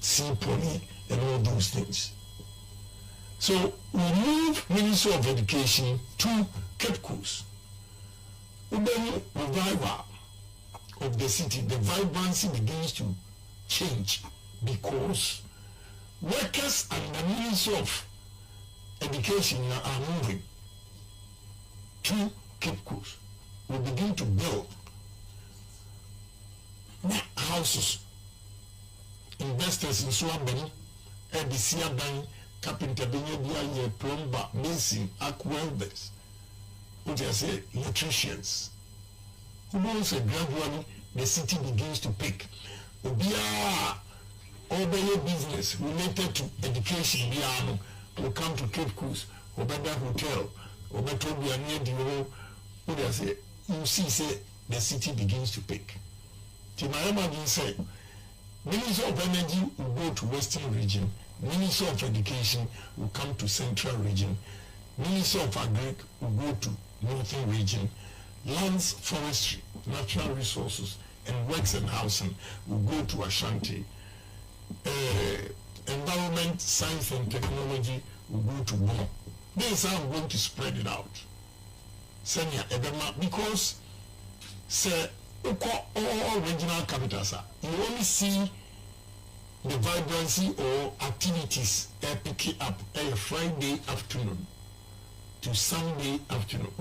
sea pony, and all those things. So we move Ministry of Education to Cape Coast. Then revival of the city, the vibrancy begins to change because workers and the Ministry of Education are moving to Cape Coast. We begin to build houses. Investors in Swabeni, Edisia Bank, carpenter, plumber, mason, arc welders, what I say, electricians. Who knows gradually the city begins to pick. Obia, all the business related to education, will come to Cape Coast, or better hotel, or better be near the whole. What I say, you see, say the city begins to pick. Timarama didn't say. Minister of Energy will go to Western region. Minister of Education will come to Central region. Minister of Agric will go to Northern region. Lands, Forestry, Natural Resources, and Works and Housing will go to Ashanti. Environment, Science and Technology will go to Bono. This is how I'm going to spread it out. Senior Ebema, because say all regional capitals you only see the vibrancy or activities picking up a Friday afternoon to Sunday afternoon.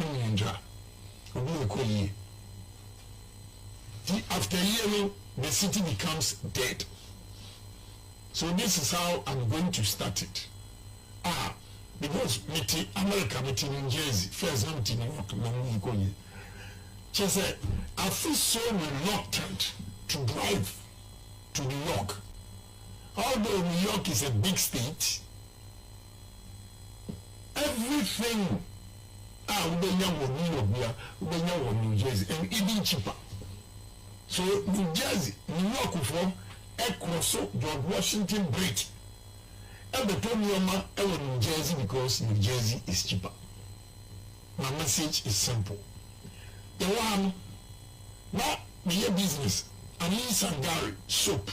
After year, the city becomes dead. So this is how I'm going to start it. Because America, New Jersey, first New York, she said, I feel so reluctant to drive to New York. Although New York is a big state, everything New Jersey, and even cheaper. So New Jersey, New York from across George Washington Bridge. Every time you are New Jersey because New Jersey is cheaper. My message is simple. The one, now be a business, and use and Gary soap.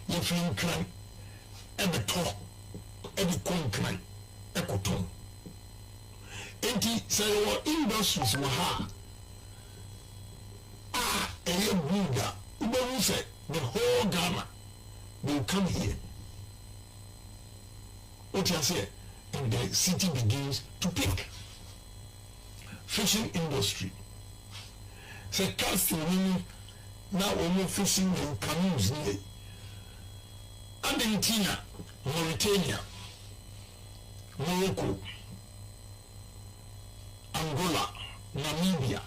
If you can, every talk, every concrete, a cotton. And he say, our industries were hard. A Buddha, who said the whole Ghana will come here. What you say, and the city begins to pick. Fishing industry. Say casting meaning now we're fishing in canoes near Argentina, Mauritania, Morocco, Angola, Namibia.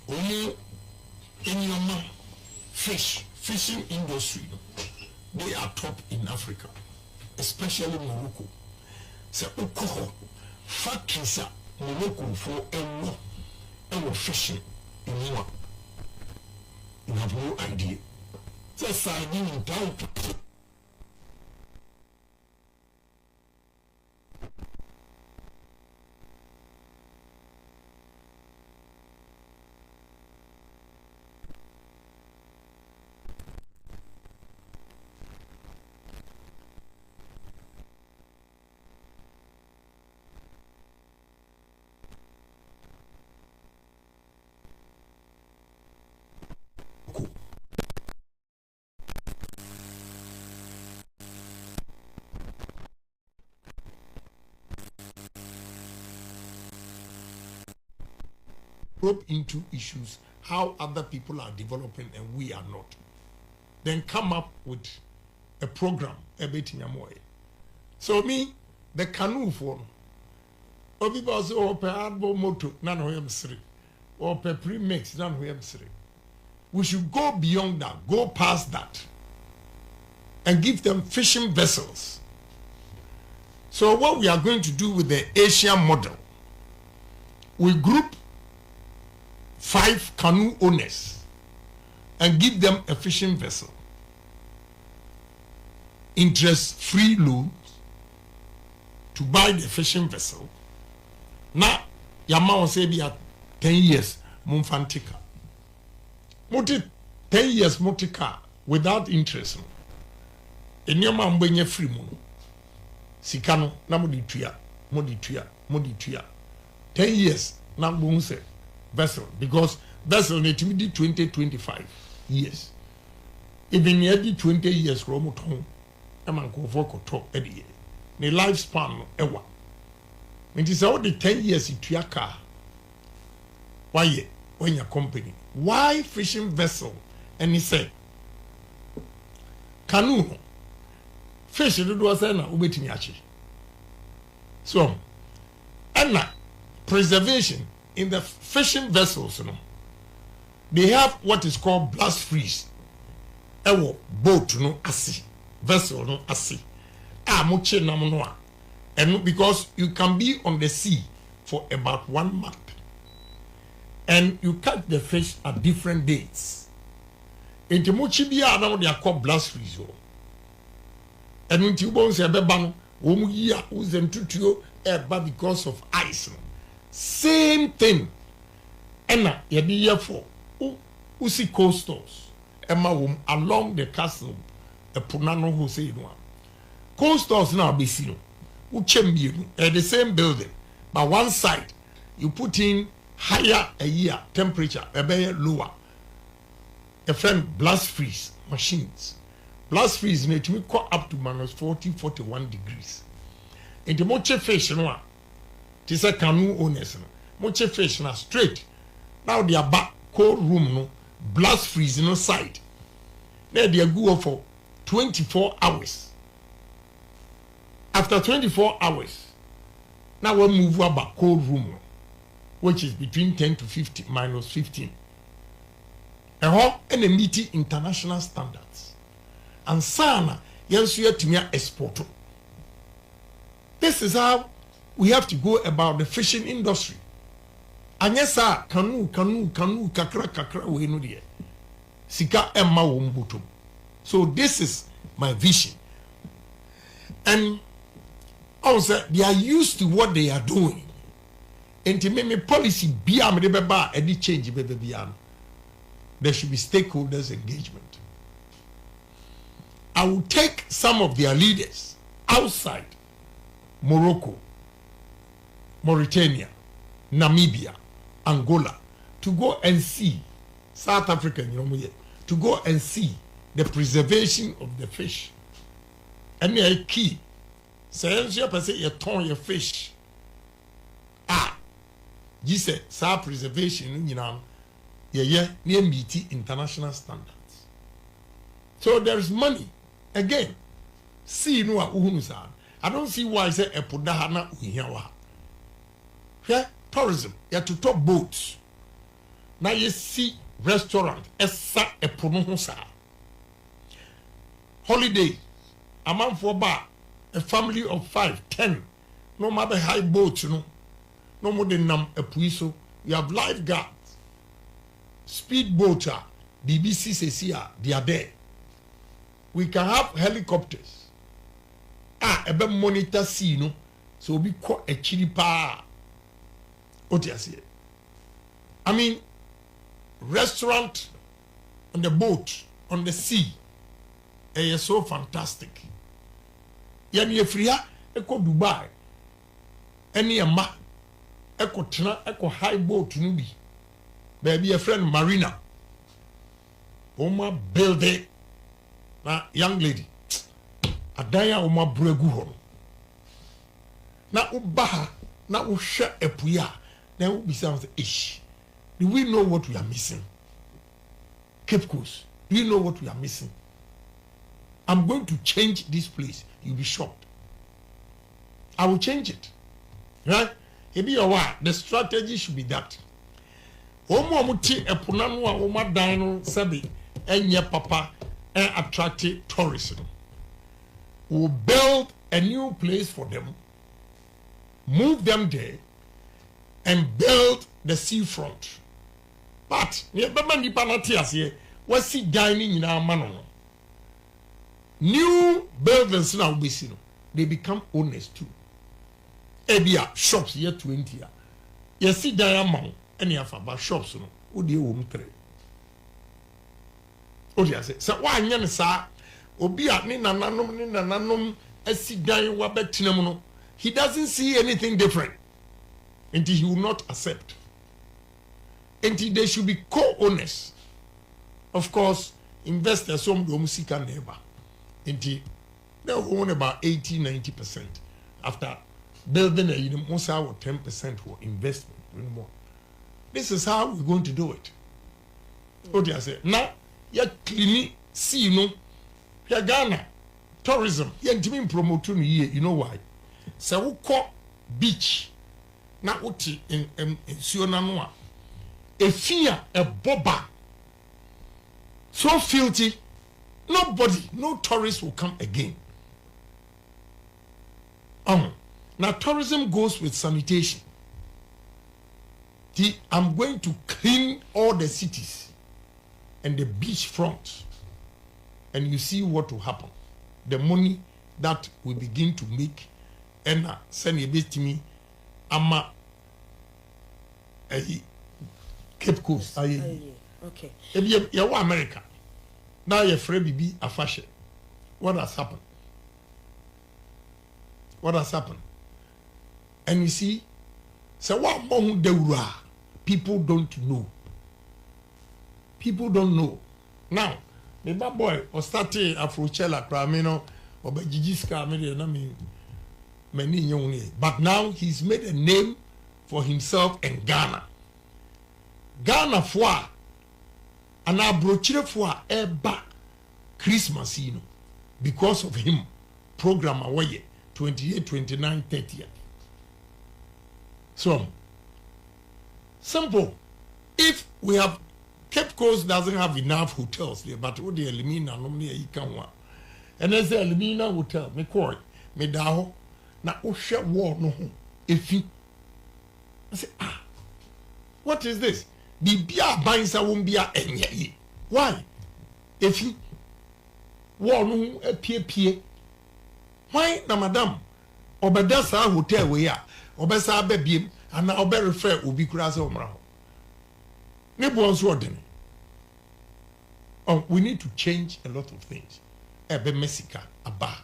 Only in your fishing industry, they are top in Africa, especially Morocco. So factories are Morocco for a fishing in Europe. You have no idea. Just signing in town. Probe into issues, how other people are developing and we are not. Then come up with a program, so me, the canoe for Obi or per adbo moto, none of them three, or per premix, none of them three. We should go beyond that, go past that, and give them fishing vessels. So what we are going to do with the Asian model, we group 5 canoe owners and give them a fishing vessel. Interest-free loans to buy the fishing vessel. Now, Yama will say be at 10 years, Mumfantika. Multi 10 years, Multica, without interest no enema mbenye free mu no sika no na mo di tua 10 years na mo say vessel because vessel need to be 20-25 years even near the 20 years ro mo ton e man ko for to e de ne lifespan no ewa it is all the 10 years tua car why when your company why fishing vessel and he said canoe fish do say na obetimi achi so and preservation in the fishing vessels no they have what is called blast freeze ewo boat no asi vessel no asi mo che nam no a and because you can be on the sea for about 1 month and you catch the fish at different dates enti mo chi bia na mo de akọ blast freeze o enu nti bo nse beba no wo mu yi a uzem tutuo eba because of ice no. Same thing ena ye be here for usi coastals ema wom along the castle epunano ho say no coastals na be si no uchem bienu the same building but one side you put in higher a year temperature lower a friend blast freeze machines blast freeze need to go up to -40-41 degrees and the moche fish no a this a canoe owners no moche fish na straight now they are back cold room no blast freeze no side there they go for 24 hours after 24 hours now we move about cold room no, which is between 10 to 50 -15 and meeting international standards and sana yensu yatumia export. This is how we have to go about the fishing industry. Anyesa kanu kakra we no de sika emma wo mbuto. So this is my vision, and also they are used to what they are doing. And me policy bia me de beba any change bebe bia. There should be stakeholders engagement. I will take some of their leaders outside Morocco, Mauritania, Namibia, Angola to go and see South Africa, to go and see the preservation of the fish. And they are key. Say you turn your fish. You say preservation, near meeting international standards. So there is money. Again, see no uhunusa. I don't see why say epodahana uhiawa. Yeah, tourism. You have to top boats. Now you see restaurant. Esa eponuhusa. Holiday. A man for bar. A family of 5, 10. No matter high boats, no more than epuiso. You have lifeguards. Speedboat, BBC says here, they are there. We can have helicopters. Ebe monitor sea, no? So we call a chili pa. What you say? I mean, restaurant on the boat, on the sea, is so fantastic. Yani efria, eko Dubai, any ama, eko tena, eko high boat nubi. Baby, a friend Marina. Oma build it. Na young lady. Adaya oma bregu hon. Na ubaha. Na usha epuya. Then we be saying, ish. Do we know what we are missing? Cape Coast. Do you know what we are missing? I'm going to change this place. You'll be shocked. I will change it. Right? It be a while. The strategy should be that. Omo muti epunanu a oma dan no sabi enye papa and attract tourism. We'll build a new place for them, move them there, and build the seafront. But what's he dining in our manor? New buildings now be seen. They become owners too. Ebia shops year 20 year. You see diamond any of our shops no. Udi home trade. o dia say wa anya ne sa obi a ne nananom asidan wa betenam no he doesn't see anything different until he will not accept. Until they should be co-owners. Of course, investors some do musika neighbor. Until they own about 80-90%. After building a unit, most our 10% for investment. More. This is how we're going to do it. What do I say? Now, you clean see no. Here Ghana tourism. You intimi promote me here. You know why? So we call beach. Now uti in Sionanoa. A fear, a boba. So filthy. Nobody, no tourist will come again. Now tourism goes with sanitation. I'm going to clean all the cities and the beach front, and you see what will happen. The money that we begin to make, and send a bit to me, ama Cape Coast. Okay. You America. Now you're afraid to be a fashion. What has happened? What has happened? And you see, so what more people don't know. People don't know. Now, the bad boy was starting Afrochella Cramino or by Gigi's many young. But now he's made a name for himself in Ghana. Ghana for and I brochure for eba Christmas, you know, because of him. Program away 28, 29, 30. So simple. If we have Cape Coast doesn't have enough hotels there, but what the Elimina normally you can want. And as the Elimina hotel, me call me daho na osha war no efi. I say what is this? Bibia bansa wombia enye. Why? Efi war no pie. Why na madam obeda sa hotel we ya obesa abebiem ana obe refer obi kura se omra ho. Ne bonso odene. We need to change a lot of things. Ebe Mexica aba.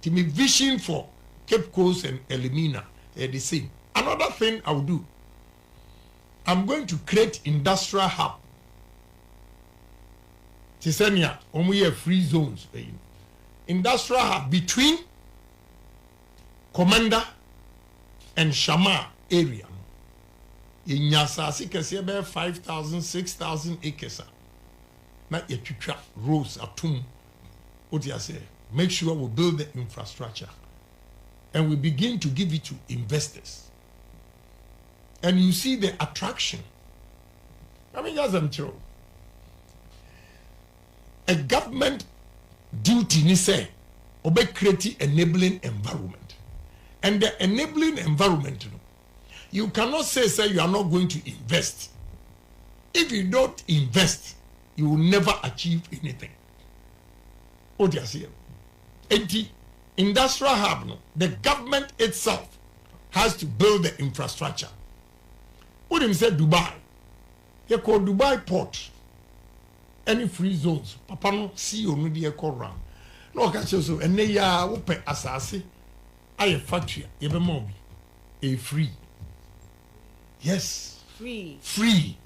To me vision for Cape Coast and Elimina the same. Another thing I will do, I'm going to create industrial hub. Tisenia, we have free zones. Industrial hub between Commander and Shama area. In Yasasi, can see about 5,000, 6,000 acres. Not yet to trap roads at Tum. What do you say? Make sure we build the infrastructure and we begin to give it to investors. And you see the attraction. I mean, as I'm true. A government duty ni say, obey create enabling environment. And the enabling environment, you cannot say you are not going to invest. If you don't invest, you will never achieve anything. What do you say? Industrial hub, the government itself has to build the infrastructure. What do you say Dubai? You call Dubai port. Any free zones. Papa no see you no dey call round. No catch so and they ya open asase. Aye factory. You be more a free. Yes. Free.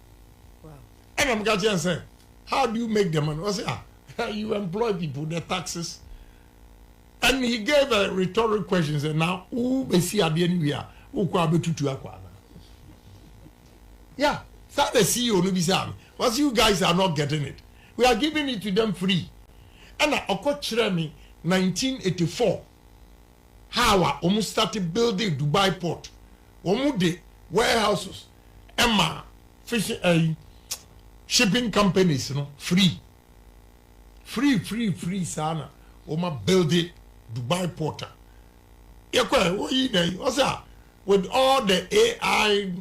Wow. And I'm going to say, how do you make the money? I say, you employ people, the taxes. And he gave a rhetorical question. Said, now, who be see at the anywhere? Who kwa be tutu akwa? Yeah, that's the CEO. No be saying, what you guys are not getting it. We are giving it to them free. And I occurred me 1984. How I almost started building Dubai port. Almost the warehouses, Emma, fishing, shipping companies, free, sana. Oma build it, Dubai porter. With all the AI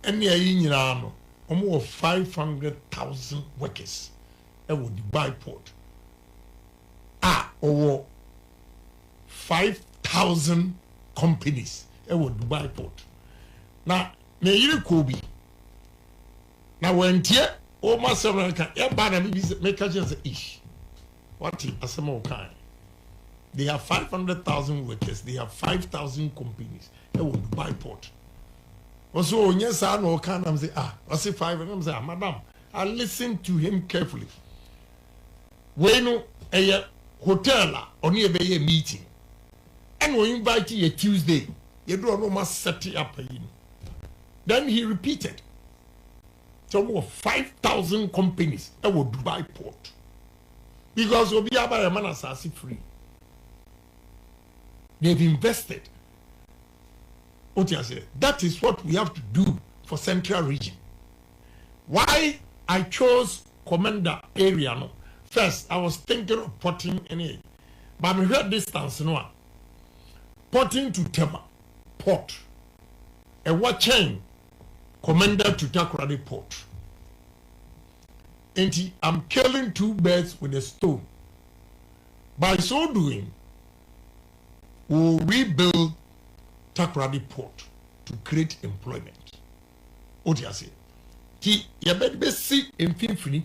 and the almost 500,000 workers at Dubai port. Over 5,000 companies at Dubai port. Now, me yiri Kobe. Now when tie O Masaranka, Ebana make a ish. What is a more kind? They have 500,000 workers, they have 5,000 companies. They will buy port. Also, yes, I know can I'm say, I say 5 and I'm say, madam, I listen to him carefully. When a hotel or near a meeting, and we invite you a Tuesday, you don't know must set it up. Then he repeated. So 5,000 companies that will buy port. Because we'll be able to manage free. They've invested. That is what we have to do for Central Region. Why I chose Commander area no. First, I was thinking of porting any, but I heard distance no. Porting to Tema, port. A what chain? Commander to Takoradi Port. And I'm killing 2 birds with a stone. By so doing, we'll rebuild Takoradi Port to create employment. What do you say? You better see in Finfini,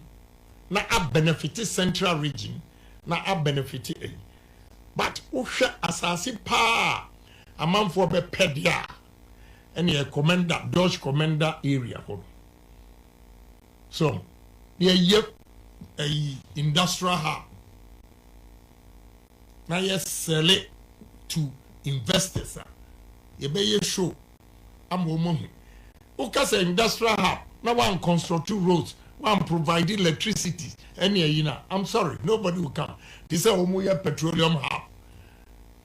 na a benefit Central Region, na a benefit A. But Usha Asasi Pa, a man for a pedia. And a commander, Dodge commander area. So, near a industrial hub. Now, yes, sell it to investors. You may show. I'm woman. Because an industrial hub, now one construct 2 roads, one provide electricity. And I'm sorry, nobody will come. This is a petroleum hub.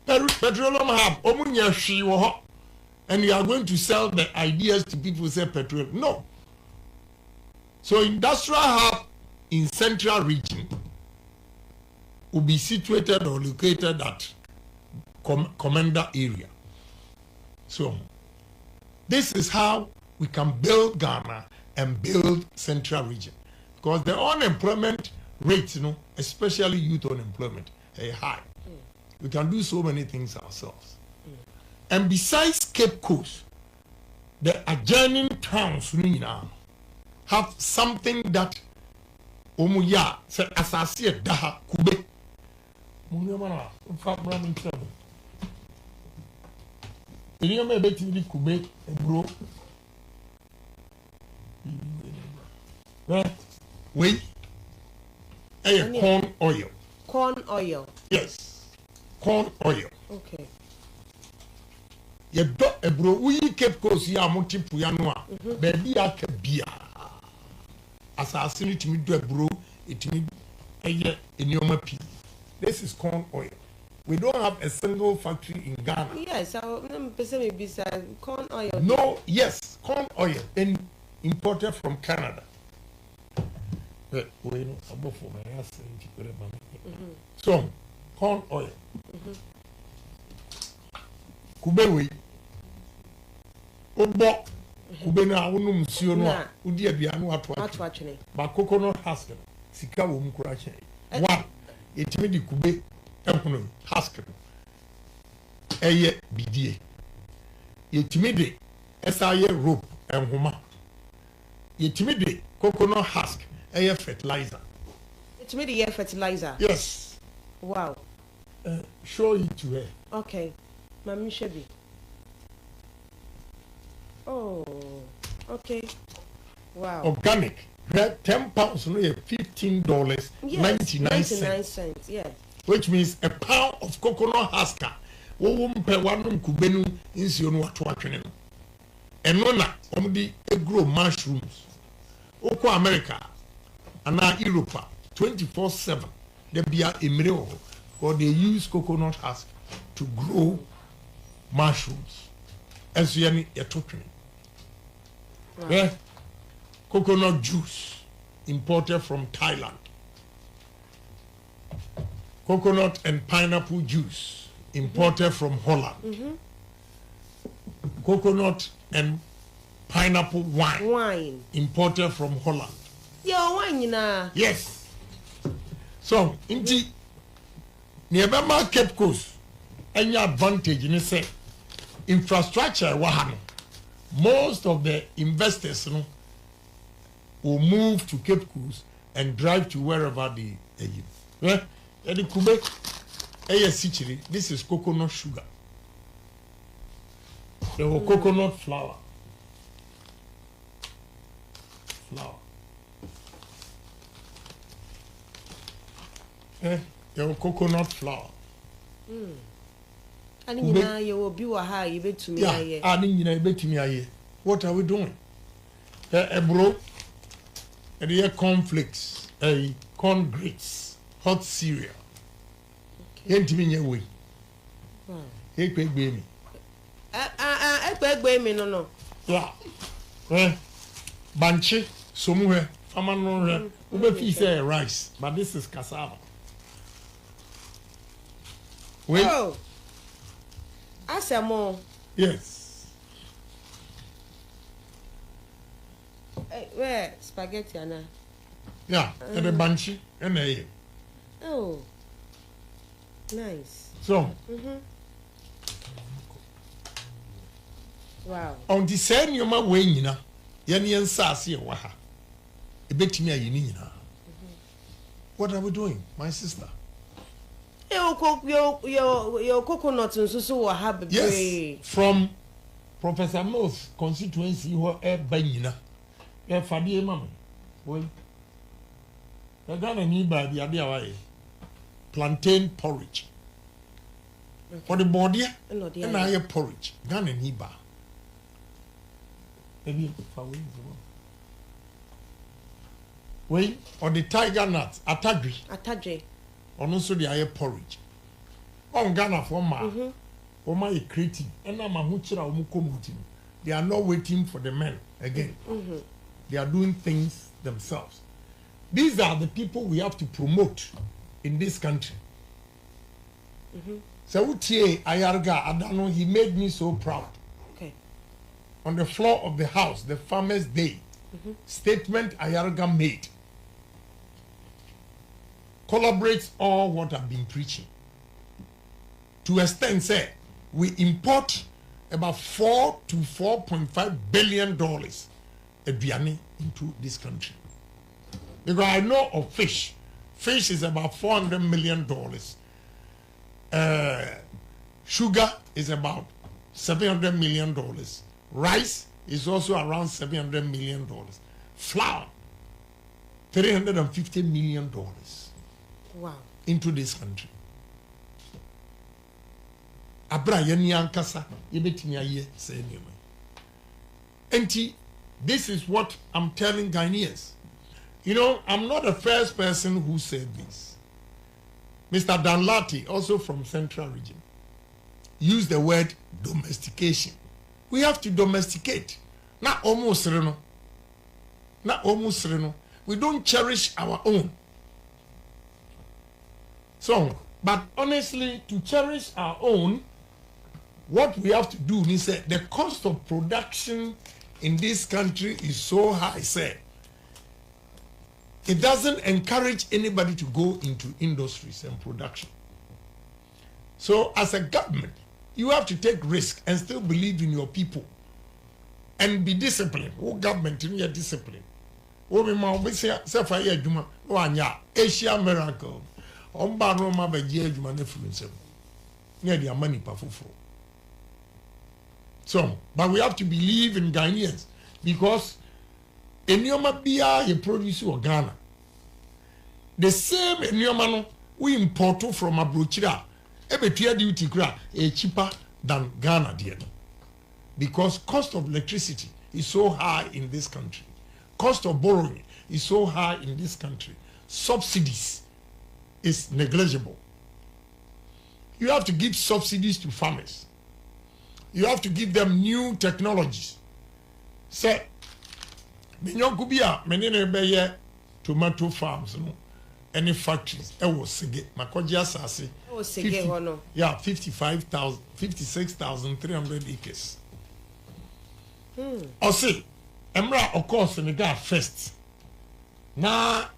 Petroleum hub, Omunya Shiwo. And you are going to sell the ideas to people who say petrol. No. So industrial hub in Central Region will be situated or located at Commander area. So this is how we can build Ghana and build Central Region. Because the unemployment rate, especially youth unemployment, is high. We can do so many things ourselves. And besides Cape Coast, the adjoining towns have something that Omuya said as I see Daha Kube. You may bet in the Kube, bro. Wait, corn oil. Corn oil. Yes, corn oil. Okay. You do a bro, we kept course ya multi puyanwa, baby aka bia. As I seen it to me do a bro, it me a year in your mappy. This is corn oil. We don't have a single factory in Ghana. Yes, I corn oil. No, yes, corn oil imported from Canada. So, corn oil. Kubewe Obo Kubena unum siono udi aduanu atwachene ba coconut husk sika wo mkura che one etimi di kube ehunu husk eye bidie yetimi de esaye rope enhoma yetimi de coconut husk eye fertilizer yetimi de fertilizer. Yes. Wow. Show it to her. Okay. Mami Shebi. Oh, okay. Wow. Organic. 10 pounds, no, $15, yes, 99 cents. Yeah. Which means a pound of coconut husk. Wo won pe wanum kubenu insio no ato atwene no. Eno na omdi grow mushrooms. Oko America and Europe 24/7. They be a emire or they use coconut husk to grow mushrooms. As you any yatokene. Yeah. Coconut juice imported from Thailand. Coconut and pineapple juice imported from Holland. Coconut and pineapple wine imported from Holland. Yo, wine na. Yes. So, indeed, nearby Cape Coast, any advantage in say infrastructure wahano. Most of the investors will will move to Cape Coast and drive to wherever they are. And the kube, this is coconut sugar. There was coconut flour. There was coconut flour. And you will be a high, you bet to me. What are we doing? Bro, and cornflakes, corn grits, hot cereal. Ain't me your way. Hey, quick baby. No. Yeah. Banche, somewhere, Faman, we say rice, but this is cassava. Wait. Oh. I say more. Yes. Where spaghetti, Anna? Yeah, and the banche, and a. Oh. Nice. So. Wow. On the same you ma way you know, Yanni Sassy Waha. A bit me a yinina. What are we doing, my sister? Your coconut and so have yes, from Professor Mo's constituency or a banina. A Fadia mamma. Well, I got a need by the idea plantain porridge. For the body, and I a porridge, gun and Niba. Maybe for wait, or the tiger nuts, atagri. Or also the air porridge. On Ghana for ma, or my creative, and I'm a muchra or mukomutim. They are not waiting for the men again. They are doing things themselves. These are the people we have to promote in this country. So Utie Ayarga Adano, he made me so proud. Okay. On the floor of the house, the Farmers' Day statement Ayarga made collaborates all what I've been preaching. To extent, say, we import about $4 to $4.5 billion aduane into this country. Because I know of fish. Fish is about $400 million. Sugar is about $700 million. Rice is also around $700 million. Flour, $350 million. Wow. Into this country. Abra yeni ankasa yebetimi aye say niyama. Enti, this is what I'm telling Ghanaians. You know, I'm not the first person who said this. Mr. Danlati, also from Central Region, used the word domestication. We have to domesticate. Not almost reno. Not almost reno. We don't cherish our own. So, but honestly, to cherish our own, what we have to do is say the cost of production in this country is so high, say it doesn't encourage anybody to go into industries and production. So as a government, you have to take risk and still believe in your people and be disciplined. Oh, government, you need discipline. Oh, my mom, we say, Juma, Asia miracle. Omba no ma ba je adwuma na furu nsem na dia money pa foforo. So but we have to believe in Ghanaians because enioma bia ye produce in Ghana, the same enioma no we import from abrochira ebetua duty kra cheaper than Ghana there, because cost of electricity is so high in this country, cost of borrowing is so high in this country, subsidies is negligible. You have to give subsidies to farmers. You have to give them new technologies. Say, Minyokubia, menene tomato farms, no, any factories. Was sige, makodia sasi. Yeah, 56,300 acres. Or say, Emra, of course, in the guy first. Na,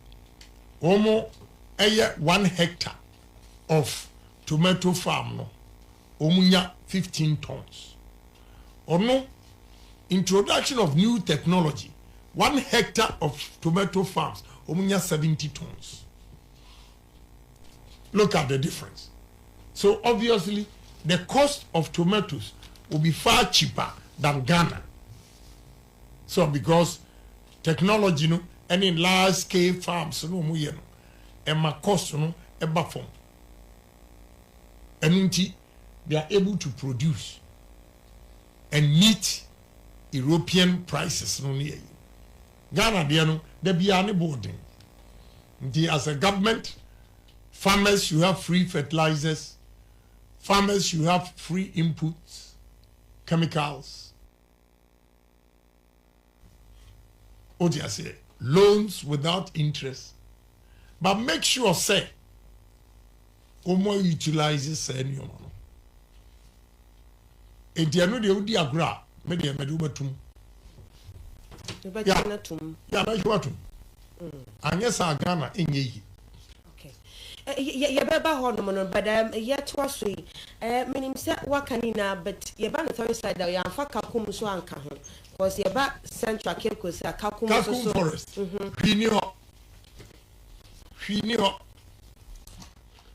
Omo. 1 hectare of tomato farm no omunya 15 tons. Or no, introduction of new technology 1 hectare of tomato farms, omunya 70 tons. Look at the difference. So obviously, the cost of tomatoes will be far cheaper than Ghana. So because technology, no, any large scale farms, no, and my cost, no, a buffer. And they are able to produce and meet European prices. No, Ghana, they be boarding. As a government, farmers, you have free fertilizers. Farmers, you have free inputs, chemicals. What do you say? Loans without interest. But make sure, say, Omo utilizes any money. And you know the Udi Agra, maybe a medubatum. Yeah, that's what. And yes, I Ghana in ye. Ya beba hono mono but yet was we meaning set wakanina but ye ban the side that ya fa kakum so anka ho because ye ba central cape ko say kakum so forest hwini ho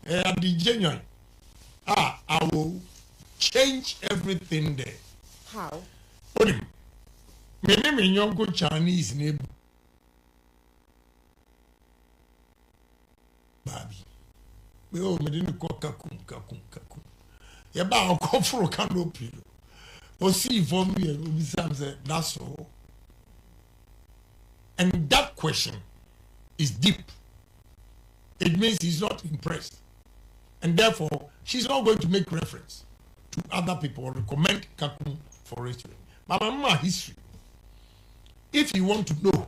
the genuine I will change everything there. How? Me nyongo Chinese neighbor babi oh, me didn't call kakum. Yeah, but I'll come for a canopy. Or see for me, and say that's all. And that question is deep. It means he's not impressed. And therefore, she's not going to make reference to other people or recommend Kakum forestry. But my history. If you want to know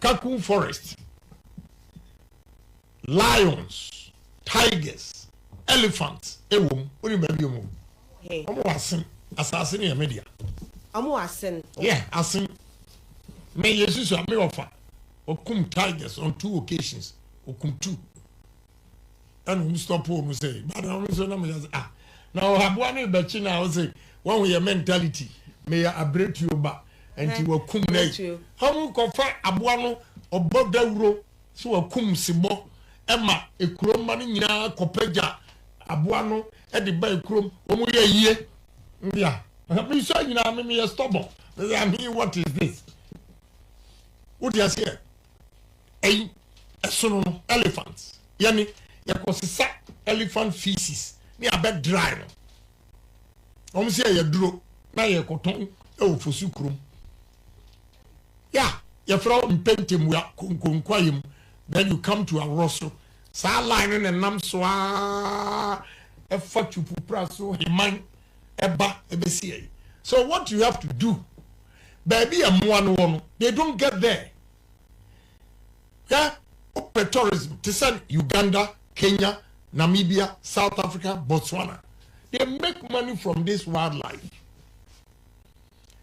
Kakum forest, lions, tigers, elephants, what do you mean? Hey, I'm assassin in media. I'm assassin. Yeah, assassin. May Jesus me offer or come tigers on 2 occasions or come 2. And we stop home and say, but I'm saying, now I have one betching. I say, one with your mentality, may I break you back and you will come late. How mu kofa abuano or bodawro so a kum sibo. Emma a chrome money nyina kopeja abuano e de ba chrome omo ye yeah me so nyina me stubborn. I mean, what is this? What you say? A sono elephants yani yakosisa elephant feces ni abed dry no omo say ye duro na ye koton e ofosu chrome yeah ye fro mpentem wa konkonkwayem. Then you come to a rosso. Sa line and nam soa a fatu praso himan eba ebesi. So what you have to do, baby, one they don't get there. Yeah, open tourism. To send Uganda, Kenya, Namibia, South Africa, Botswana. They make money from this wildlife.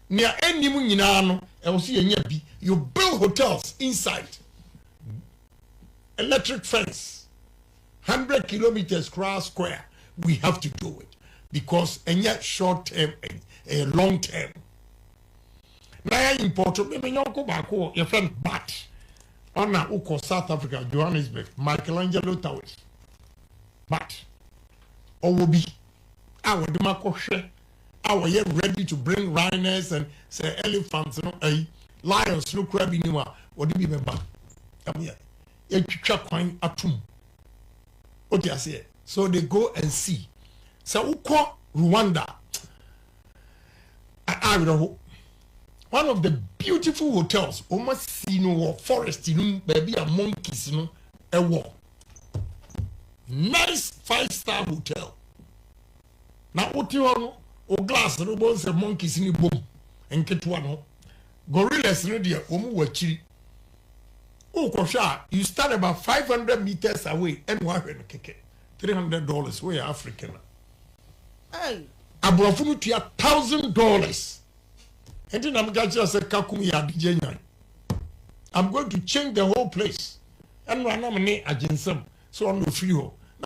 Near any muninano, you build hotels inside. Electric fence, 100 kilometers square. We have to do it because and yet short term and long term. Now important. Me nyonko bako your friend Bat on uko South Africa, Johannesburg, Michelangelo Towers. But Owobi, our demako our yet ready to bring rhinos and say elephants, lions, no crab in you. What do you remember? Come here. What you say? So they go and see. So uko Rwanda. One of the beautiful hotels, almost see no forest, baby, a monkeys, a war. Nice 5-star hotel. Now what you know, o glass, no bones, a monkeys in the boom, and Ketuano. Gorillas, no dear, wachiri. Oh, Kosha, you stand about 500 meters away and $300 where you're African. Hey, Abrafunu to $1,000. And then I'm going to say, Kakumi, I'm going to change the whole place. And I'm a agency, so I'm no free.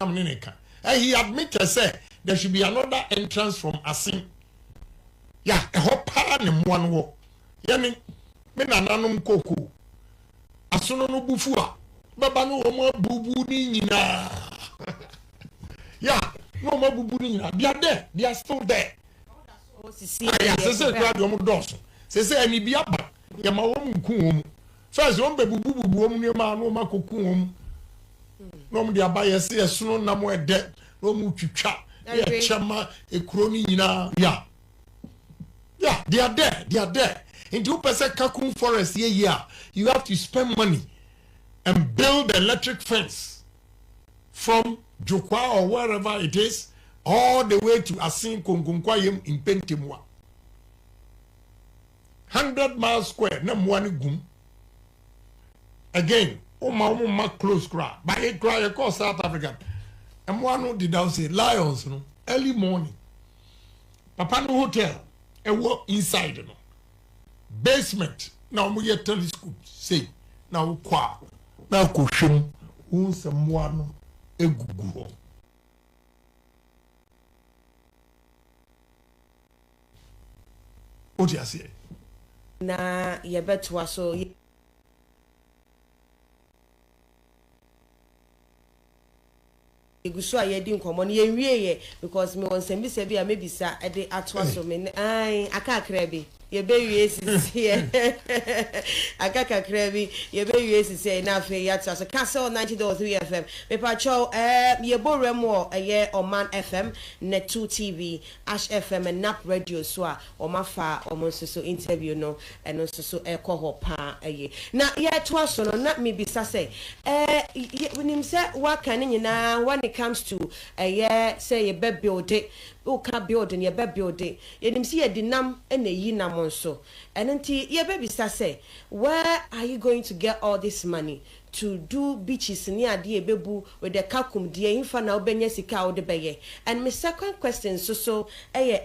And he admitted, say, there should be another entrance from Asin. Yeah, a whole pan in one walk. me nananom koko asono no bufu a baba no wo bubu ni nyina yeah no ma bubu ni nyina they are still there yeah se grab your dos se ani bi aba ya ma wo nku wo first wo be bubu wo mu ne ma no ma koku wo mu no mu de aba yes sono na mo ede no mu twitwa ya chama ekuro ni nyina yeah they are there into you person kakun forest here you have to spend money and build the electric fence from Jokwa or wherever it is all the way to Asin Kongunkwayem in Pentimwa 100 miles square na mwani gum again ma close crowd but it cry across South Africa and one did I say lions no early morning papa no hotel and walk inside no basement now we get telescope say now kwa na ko hwem un samwa no egugu ho o ti ase na ye betwa so egusu aye di nkomo no ye wie ye because me won sem bi se bi a mebisa e de atwa so me ai aka krabi ye be wie sisi aka krabi ye be wie sisi na afi ya twa so Castle 90.3 FM me pa cho ye borem wo ye Oman FM Net2 TV Ash FM and Nap Radio so a o mafa o mo so interview no eno so ekoho pa ye na ye twa so no na me bisa say wenim se wa kan nyina when it comes to say ye be build it o ka building ye be building yenim se ye dinam na yi nam nso enenti ye be bisa say where are you going to get all this money to do beaches ni ade ebebu with the kakum de infa na obenya sika o de beye. And my second question so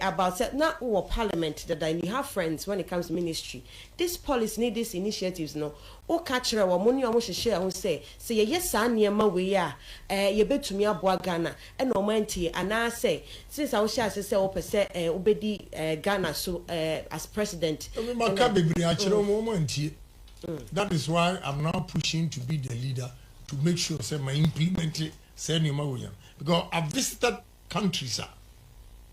about not our parliament that you have friends when it comes to ministry. This policy need these initiatives no o catch wa money o mo hye ho say yes niema we a ye betumi aboa Ghana e no mantie ana say since I was share say o pese obedi Ghana so as president that is why I'm now pushing to be the leader to make sure say my implement it because I've visited countries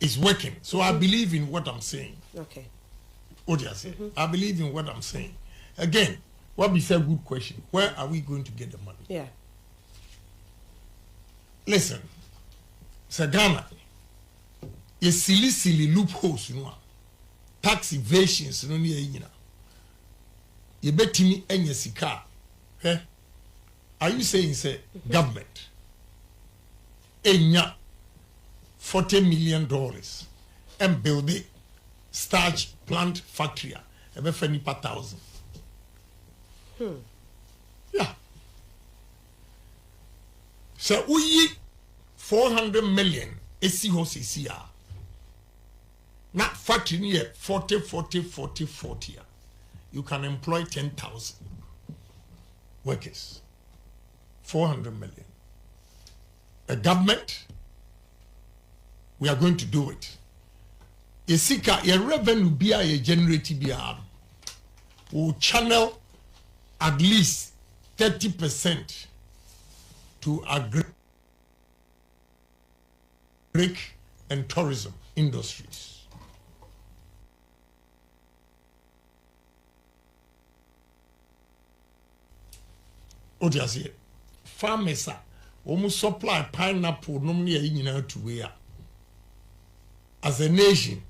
it's working so I believe in what I'm saying. Okay. What do you say? I believe in what I'm saying. Again, what be a good question? Where are we going to get the money? Yeah. Listen, say Ghana, a silly loopholes, tax evasions, you bet me any sika. Are you saying say government? Enya $40 million and build a starch plant factory ebe feni per 1,000. Yeah. So we 400 million esi ho sisi a. Na factory near 40. You can employ 10,000 workers. 400 million. The government, we are going to do it. Yesika, your revenue be a generate will channel at least 30% to agri and tourism industries. What do you say? Farmers almost supply pineapple normally to where as a nation.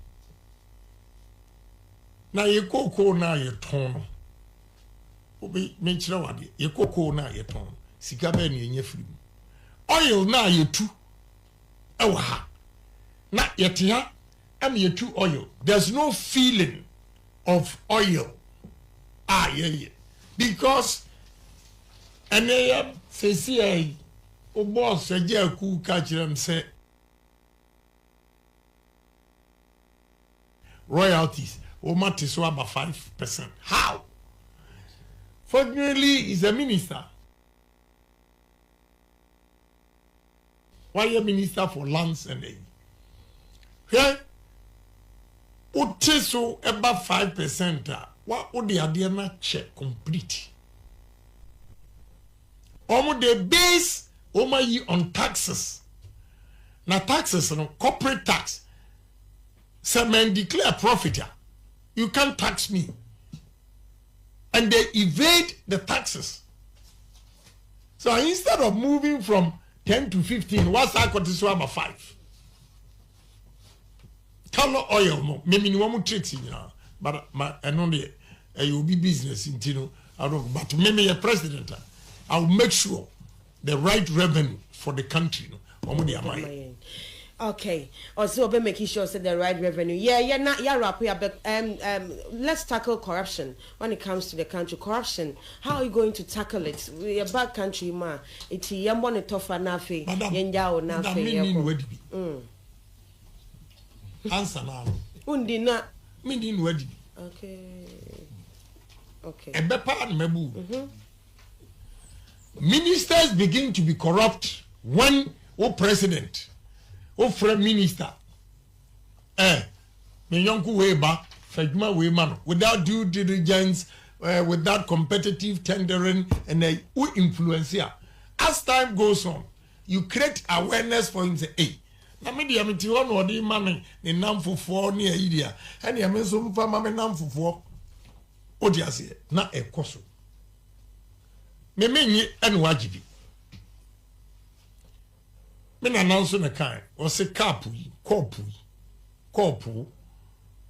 Now you cocoa now you turn. Obi mention what you cocoa now you turn. Sikabe ni yenye free. Oil now you two. Ewa. Na yetia am you two oil. There's no feeling of oil. Yeah. Because and they say o boss say ku catch them say royalties o matter so about 5%. How? Fortunately, he's a minister. Why a minister for lands and aid? Here, o so about 5%. what would the idea not check complete? Almost the base on taxes. Now taxes, corporate tax. Some men declare profit. You can't tax me. And they evade the taxes. So instead of moving from 10 to 15, what's that got to number 5? Color oil, no, maybe no more tricks in but I know the will be business in Tino. But maybe a president, I'll make sure the right revenue for the country. Okay. Also, be making sure that the right revenue. Yeah, wrap here, but let's tackle corruption when it comes to the country. Corruption. How are you going to tackle it? We're a bad country, ma. It's yambone tofa nafe. Yenjao nafe. Answer now. Undi na. Meaning wedi. Okay. A bepa mebu. Ministers begin to be corrupt when president. Prime minister, without due diligence, without competitive tendering, and who influence here. As time goes on, you create awareness for him. Say, hey, na me dia me ti one or the man in nam for near idea, and ya me so pa ma me nam for o dia se na e koso. Me nyi enu wajibi. Men announce na kan o se kapu kopu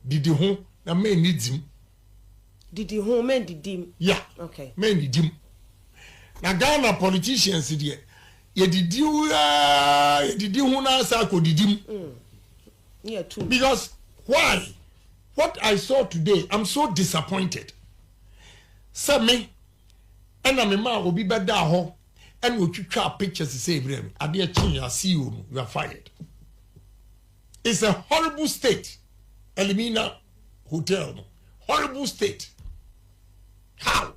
didi ho na men nidim didi ho men didim yeah okay men didim na Ghana politicians die ye didi ho na sa ko didim yeah too because why what I saw today I'm so disappointed say me and me ma obi beda ho and we try pictures to say, I dear change, I see you are fired. It's a horrible state. Elimina Hotel. Horrible state. How?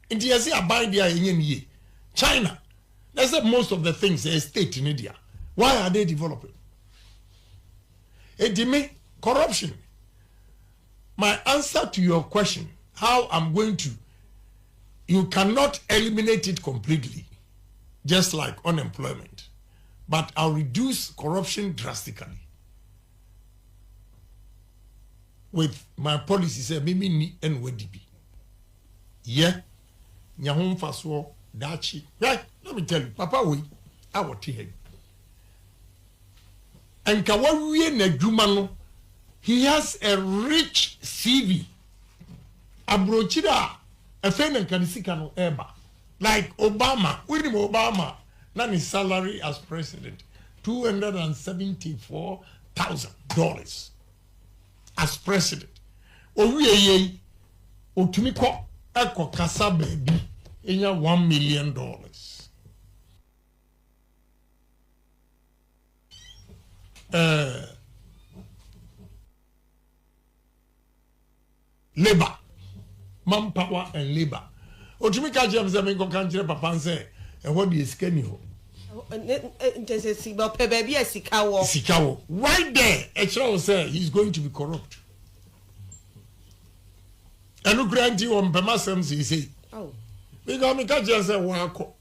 In the Asia, buy the China. That's most of the things they state in India. Why are they developing? It corruption. My answer to your question, how I'm going to, you cannot eliminate it completely. Just like unemployment. But I'll reduce corruption drastically. With my policy, say, mimi ni NWDB. Yeah. Nyahon faswo, dachi. Right? Let me tell you, Papa, I will tell you. And Kawawiye Nejumano, he has a rich CV. Abrochida, a friend and Kanisikano Eba. Like Obama, with Obama, not his salary as president, $274,000 as president. Owiye, Otumiko, Eko Kasa baby, inya $1 million. Labor, manpower and labor. Otumika James Amengo country papa say and what do you scan you? Sikawo. Right there, Echra say he's going to be corrupt. And who grant you on Pemasem he say. Oh. Because me catch say wako.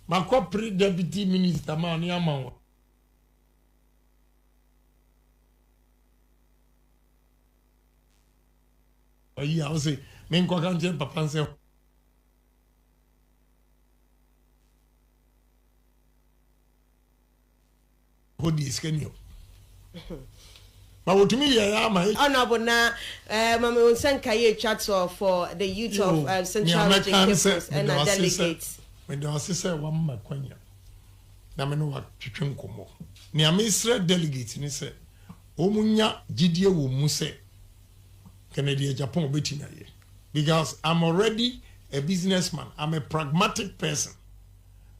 My corporate deputy minister man yama. Oh yeah, I say men ko kan je papa say what is can you but what to me yeah my honorable na mama unsanka ye chat for the youth of central region and delegates when the assessor one makwanya na me no wa twetwe nkomo ni amisra delegates ni say omunya gidie wo mu say Kennedy Agyapong betina ye because I'm already a businessman. I'm a pragmatic person.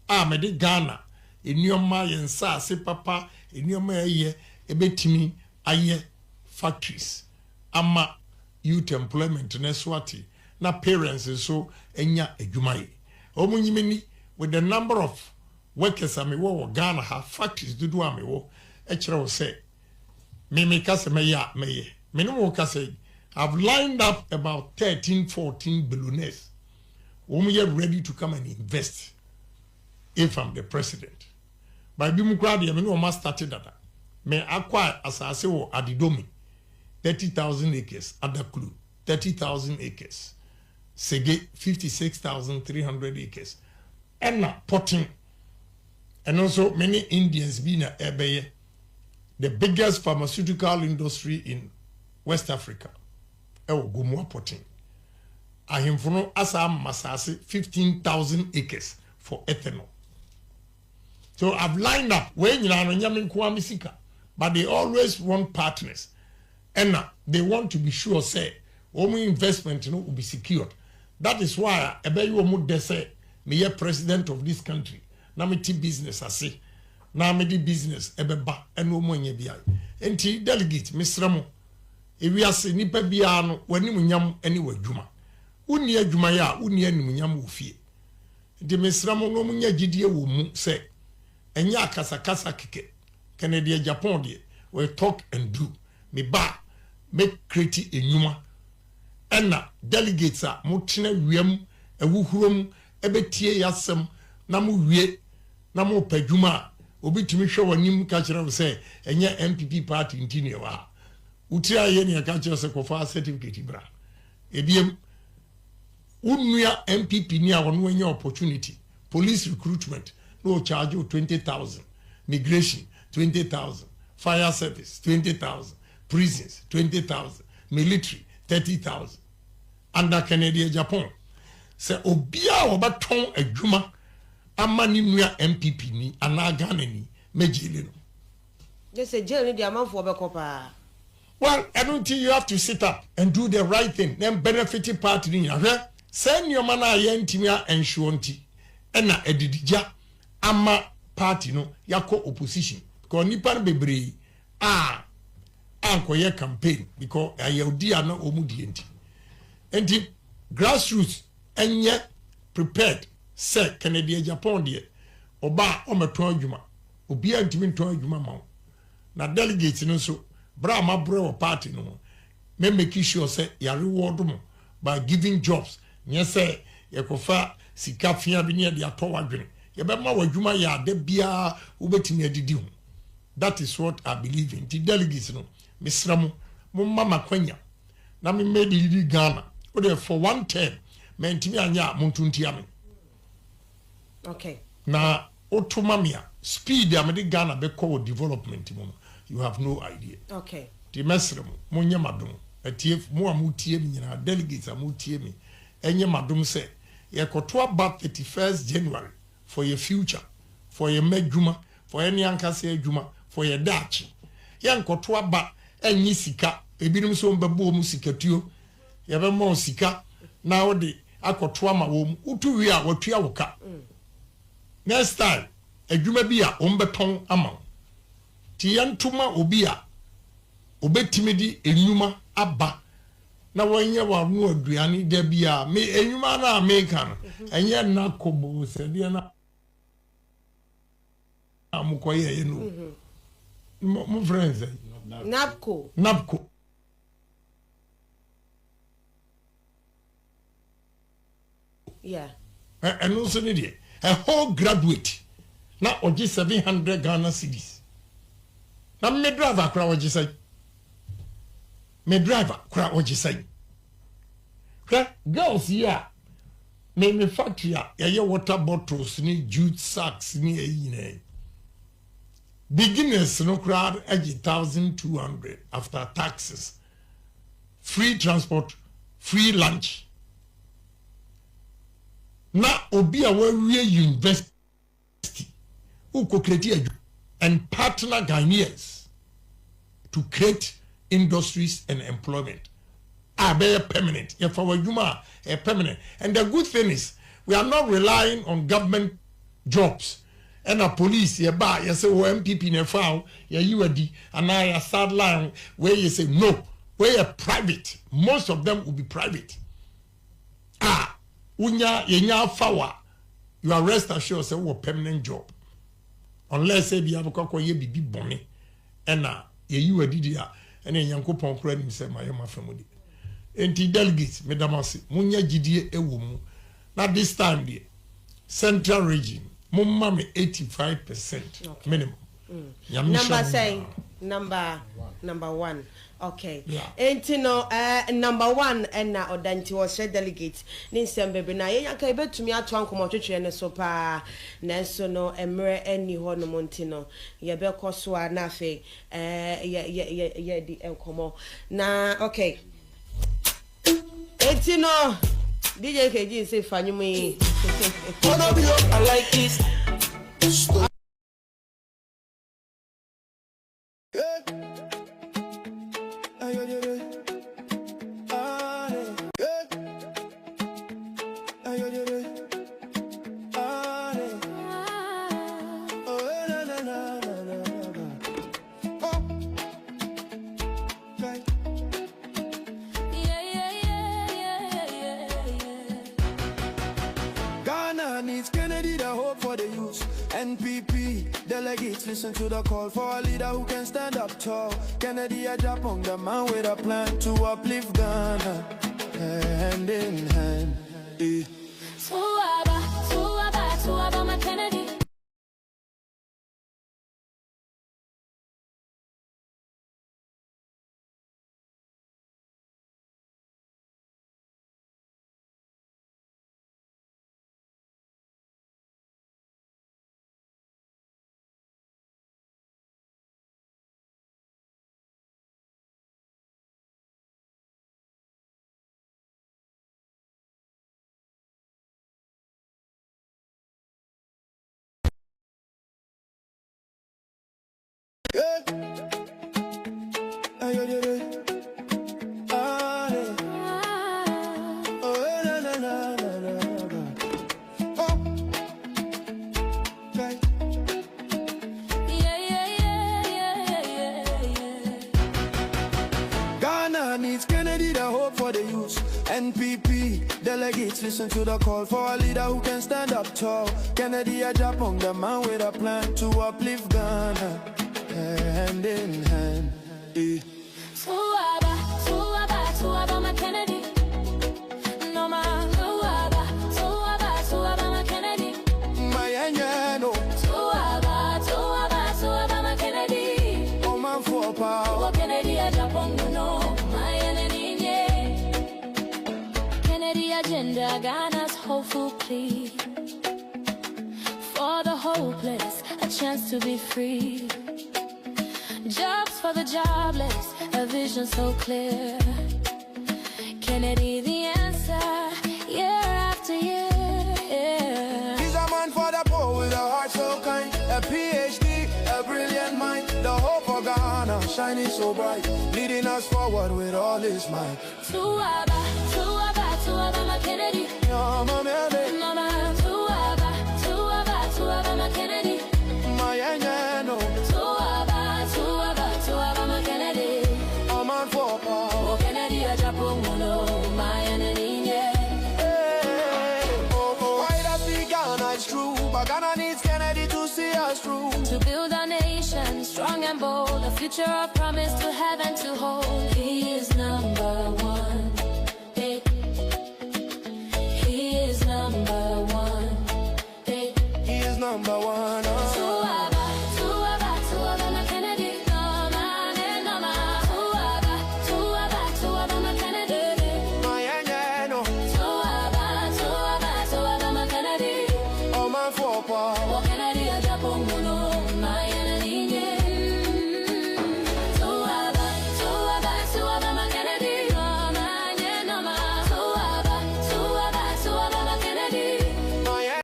I'm a Ghana. In your mind, say papa, in your mind, a betimi, aye factories. I'm a youth employment in Eswati. Na parents and so, enya ejumai. Omunyimini, with the number of workers I wo Ghana have factories to do ame wo. Echra say, me kase me ya me ye. Me no kase. I've lined up about 13, 14 billionaires whom are ready to come and invest if I'm the president. By being crowded, I mean, I must start that. May acquire as I say, Adidomi, 30,000 acres, Ada Clue, 30,000 acres, Sege, 56,300 acres, and not potting. And also many Indians being a Ebeye, the biggest pharmaceutical industry in West Africa. Gumwa potting. Ahimfono asa masasi 15,000 acres for ethanol. So I've lined up when you are misika, but they always want partners. And they want to be sure say only investment will be secured. That is why Ebeyo Mude say me president of this country. Na me ti business ase. Na me di business ebeba eno mo nye bia. Enti delegate misramo ewi ase nipa bia no wani munyam ene wadwuma woni adwuma ya woni ane munyam wo fie de mesramo no munya gidie wo mu se enya akasakasa keke Kennedy Agyapong de we talk and do me ba make create enwuma ena delegates a mutena wiem ewuhurom ebetie yasem na mu wie na mu padwuma obitumi hwe wanim ka kire se enya MPP party ntini wa utria ye ne ka kire se kofa certificate bra ebiem unua MPP ni a wono anya opportunity police recruitment no charge you 20,000 migration 20,000 fire service 20,000 prisons 20,000 military 30,000 under Kennedy Agyapong se obia obaton adwuma amani nua MPP ni anaga nani mejile no. They say jail ni the amount for bekopa. Well, I don't think you have to sit up and do the right thing. Then benefiting party ni ahwe send your man aye ntimia ensuonti ena edidija ama party no yako opposition because nipa bebre anko ye campaign because ayodi ana omudi enti. Enti grassroots enye prepared say Kennedy Agyapong de oba ometo adwuma obi antimi nto adwuma ma na delegates no so bra ma bro party no me make sure say ya reward mo by giving jobs nye say yekofa sika fia bi ne de ato wadwene ye be ma wadwuma ya de bia ubetimi adidi ho. That is what I believe in. The delegates no misramu mo mama kwanya na me made di Ghana o for one term me ntimi anya montunti ame. Okay. Na otomamia speed amede Ghana be call development mo you have no idea. Okay. The mesrem mo nyamadum atie mo amutie mi nyina delegates amutie mi enye madum se ye koto about 31st January for your future for your medjuma for any ankase adwuma for your dachi ye koto aba enyi sika ebinim so mbebo mu sikatuo ye be mo sika na wo de akoto ama wo mu utu wi a watua woka. Next time adwuma bi a ombeton ama ti yantuma obi a obetimi di enwuma aba na wonye wa mu aduane da bia me enwuma na America no enye na kobo se de na amukoye ye no mo friends napko yeah and also need a whole graduate na oji 700 Ghana cedis na me driver kra oji say me driver kra oji say kra girls here me factory ya water bottles ni jute sacks ni eyine beginners no crowd age 1,200 after taxes free transport free lunch na obi a we university who co create and partner Ghanaians to create industries and employment are very permanent. If our Juma are permanent. And the good thing is we are not relying on government jobs. And a police, you buy, you say, oh, MPP in a file, you UAD, and I a sad line where you say, no, where you private. Most of them will be private. Unya yenya fawa, you are rest assured say a permanent job. Unless say be have a ye bibi bonnet, and ye you a didia, and then Yankopon credit himself my family. enti delegates medamase munya gidie ewo mu na this time the central region mumma me 85% minimum. Number say number 1. Okay. Yeah. Enti no number 1 na odanti was delegate ni nsembebe na ye yanka ebetumi ato ankomo twetwe ne so pa na so no emre eni ho no monti no ye be koso a na fe ye di enkomo na okay. Enti no DJ KG say fanyumu yi. I like this. Kennedy, the hope for the youth. NPP delegates, listen to the call for a leader who can stand up tall. Kennedy Agyapong, the man with a plan to uplift Ghana, hand in hand. Suaba, my Kennedy. Ghana needs Kennedy, the hope for the youth. NPP delegates, listen to the call for a leader who can stand up tall. Kennedy Agyapong, the man with a plan to uplift Ghana, hand in hand. Suaba, my Kennedy. No man, suaba, my Kennedy. My angel, suaba, my Kennedy. Oh man, for power. Kennedy Agyapong, no, my enemy, Kennedy agenda, Ghana's hopeful plea for the hopeless, a chance to be free. Jobs for the jobless, a vision so clear. Kennedy the answer, year after year. He's a man for the poor with a heart so kind, a PhD, a brilliant mind, the hope for Ghana, shining so bright, leading us forward with all his might. Suaba, my Kennedy. Mama, suaba, my Kennedy. My angel, suaba, my Kennedy. Oh man for power. Kennedy Agyapong, no, my enemy, Why does the Ghana is true, but Ghana needs Kennedy to see us through. To build a nation strong and bold, a future of promise to have and to hold. He is number 1. He is number 1. He is number 1. Suaba, my Kennedy. Suaba, my Kennedy. My angel. Suaba, my Kennedy. Oh man for power. Kennedy Agyapong, no, my enemy. Suaba, my Kennedy. Suaba, my Kennedy. My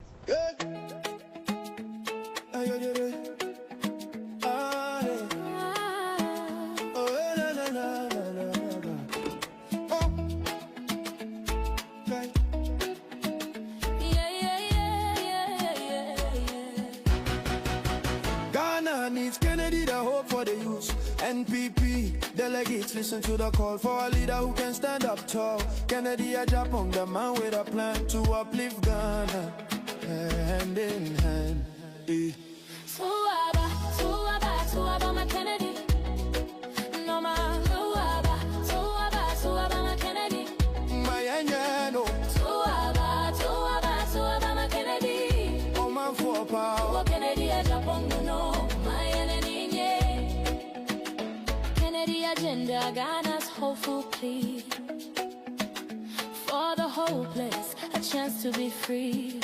Ghana needs Kennedy, the hope for the youth. NPP delegates, listen to the call for a leader who can stand up tall. Kennedy Agyapong, the man with a plan to uplift Ghana, hand in hand. Suaba, my Kennedy. No man, suaba, my Kennedy. agenda, Ghana's hopeful plea. For the hopeless, a chance to be free.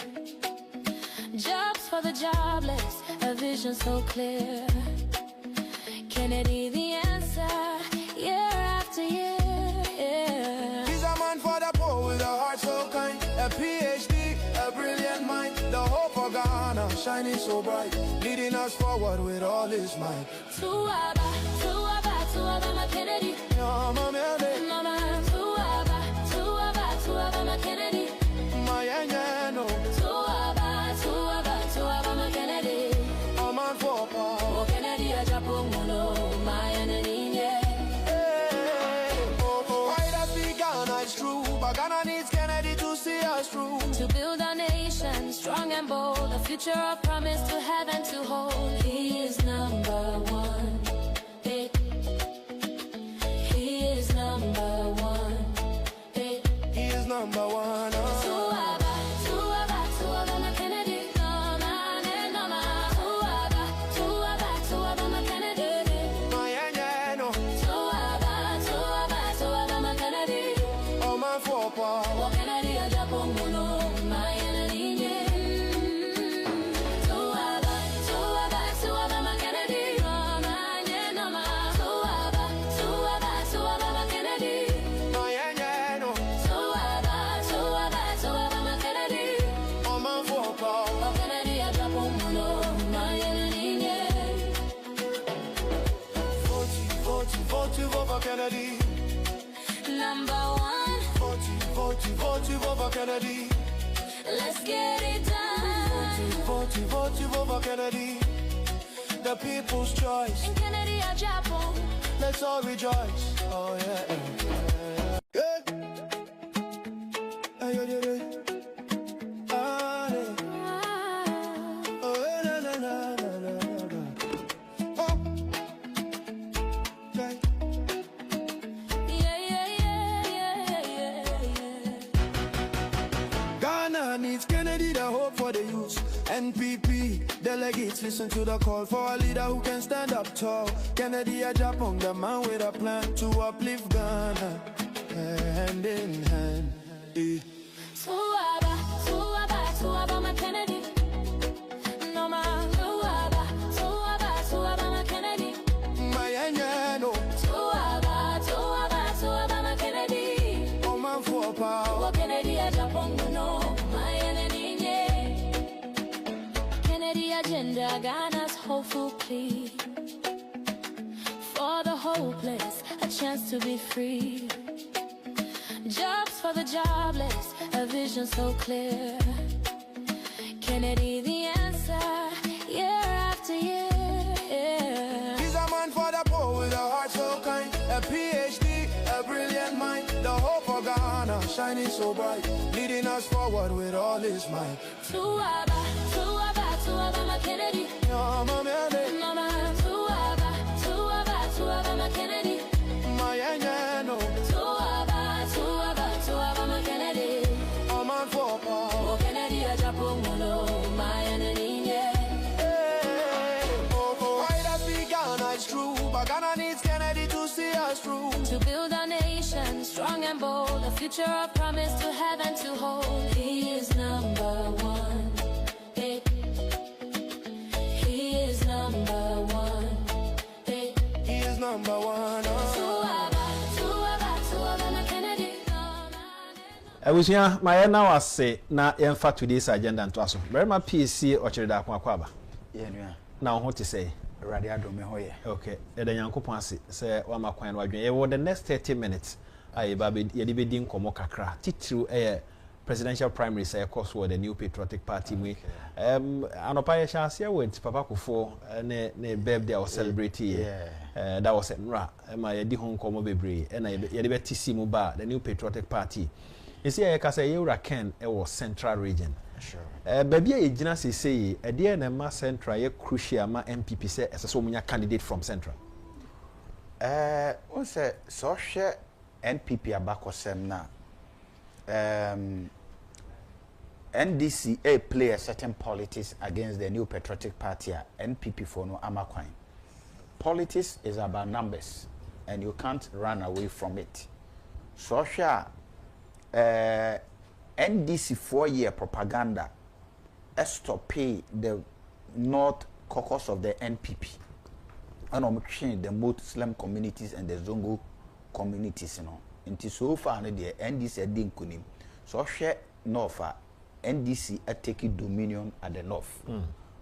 Jobs for the jobless, a vision so clear. Kennedy the answer, year after year. He's a man for the poor with a heart so kind. A PhD, a brilliant mind. The hope for Ghana, shining so bright. Leading us forward with all his might. Tuaba, my Kennedy. Mama, Tuaba, my Kennedy. my no. Tuaba, my Kennedy. A man for power. Oh, Kennedy Agyapong, my enemy, yeah. Why does the Ghana is true? But Ghana needs Kennedy to see us through. To build our nation strong and bold, a future of promise to have and to hold. He is number one. He is number one. He is number one. Tuaba, my Kennedy. No man, no man. Tuaba, my Kennedy. My no. Tuaba, my Kennedy. A man for power. Oh, Kennedy Agyapong, my enemy, yeah. Tuaba, my Kennedy. No man, no man. Tuaba, my Kennedy. My no. Tuaba, my Kennedy. A man for power. Oh, Kennedy Agyapong, my enemy, yeah. Vote for Kennedy. Number one, Vote for Kennedy. let's get it done. Vote for Kennedy. The people's choice. And Kennedy Agyapong. Let's all rejoice. Oh yeah. Yeah. Hey, yeah, yeah. Ah, yeah. Oh, yeah, na, na, na, na, na, na. Oh. Okay. Ghana needs Kennedy, the hope for the youth. NPP delegates, listen to the call for a leader who can stand up tall. Kennedy Agyapong, the man with a plan to uplift Ghana, hand in hand. Tuaba, my Kennedy. No man. Tuaba, my Kennedy. My no. Tuaba, my Kennedy. Oh man for power. Oh, Kennedy Agyapong, my enemy, yeah. Kennedy agenda, Ghana's hopeful plea. For the hopeless, a chance to be free. Jobs for the jobless, a vision so clear. Kennedy the answer, year after year. He's a man for the poor with a heart so kind. A PhD, a brilliant mind. The hope for Ghana, shining so bright. Leading us forward with all his might. Tuaba, my Kennedy. No man. No man. Tuaba, my Kennedy. My no. Tuaba, my Kennedy. A man for power. Oh, Kennedy Agyapong, my enemy, yeah. Why does the Ghana is true? But Ghana needs Kennedy to see us through. To build our nation strong and bold, a future of promise to have and to hold. He is number one. He is number one. He is number one. Tuaba, my Kennedy. Abusia my now ase na yemfa today's agenda nto aso. Very much PC ochirida akwa Yeah, nua. Na ho te say. Awurade adome ho ye. Okay. Eda Nyankopon ase say wa makwan no adwen. Ye the next 30 minutes aye ba be ye de be din komo kakra. Titru presidential primary say course for the New Patriotic Party we anopa ye chance with Papa Kufo ne birthday or celebrate that was nra ma ye di ho komo bebre na ye de be tisi mu ba the New Patriotic Party. You see I say you Ken was central region. Sure. Baby e gina say e de na ma central ye crucial ma MPP say so munya candidate from central. O say so hwe NPP abakosem na NDCA play a certain politics against the New Patriotic Party NPP for no amakwan. Politics is about numbers. and you can't run away from it. So sure, NDC 4-year propaganda stop pay the North Caucus of the NPP. And I'm change the Muslim communities and the Zongo communities, Until so far, the NDC didn't kunim. So share North NDC taking dominion at the North.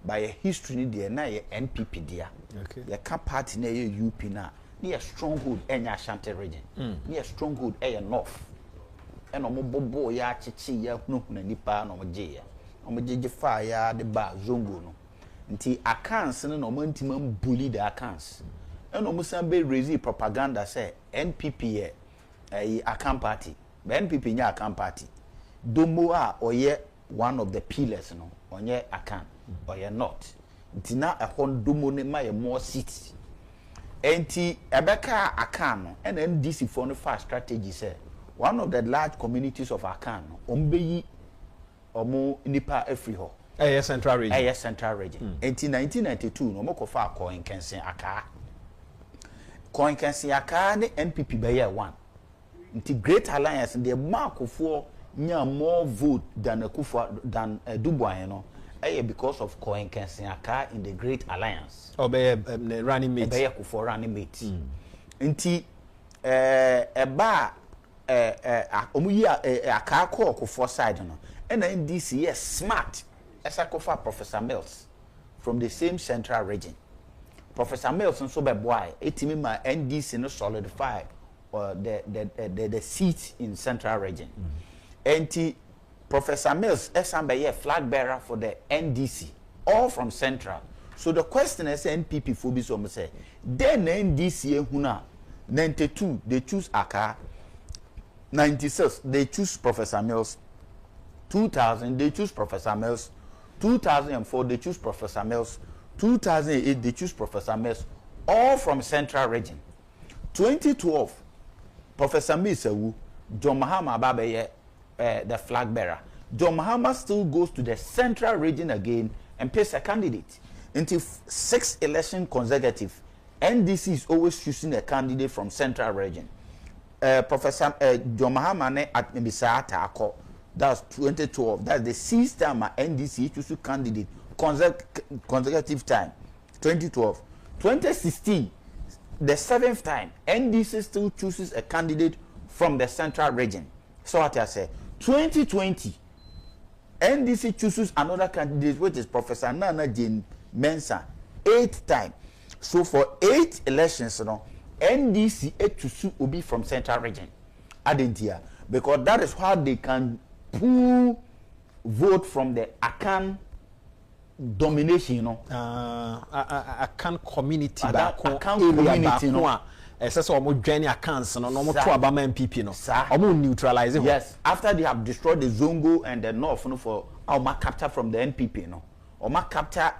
By a history, there na NPP there. Okay. You can't party near UP now. Near stronghold in Ashanti region. Near stronghold North. And I'm bobo ya chichi ya no nipa no je. I'm fire the bar zongo no. Nti accounts no man bully the accounts. And almost be raise propaganda say NPP a account party. But NPP nya account party. Domo a oye one of the pillars no on your account or you're not. Nti na a domo ne ma more seats. Enti ebeka account and NDC for the fast strategy say one of the large communities of Akan, Ombeyi Omo Nipa Efriho. Central region. Central region. In 1992, no more kofa coin can say Aka. Coin can say Aka, the NPP by 1. Into Great Alliance, and the mark of 4 near more vote than a Kufa than a Dubois, because of coin can say Aka in the Great Alliance. Or by running mate. By a Kufa running mate. Into a bar. A car call for side, and then this year smart as I for Professor Mills from the same central region. Professor Mills and so by boy, it mean my NDC no solidify the seat in central region. And Professor Mills as a flag bearer for the NDC, all from central. So the question is NPP for this say, then NDC huna 92 they choose Aka. 96, they choose Professor Mills. 2000, they choose Professor Mills. 2004, they choose Professor Mills. 2008, they choose Professor Mills. All from Central Region. 2012, Professor Mills, John Mahama Ababe, the flag bearer. John Mahama still goes to the Central Region again and pays a candidate. Until 6 election consecutive, NDC is always choosing a candidate from Central Region. Professor John Mahama at Mbisata Ako, that's 2012. That's the 6th time NDC choose candidate consecutive time. 2012, 2016, the 7th time NDC still chooses a candidate from the Central Region. So what I say, 2020, NDC chooses another candidate, which is Professor Nana Jane Mensah, 8th time. So for 8 elections, NDC to be from Central Region. Adentia, because that is how they can pull vote from the Akan domination, Akan community, Akan community, joining accounts, no more to Obama MPP, no, neutralize it. Yes, after they have destroyed the Zongo and the North, for Oma capture from the NPP, Oma capture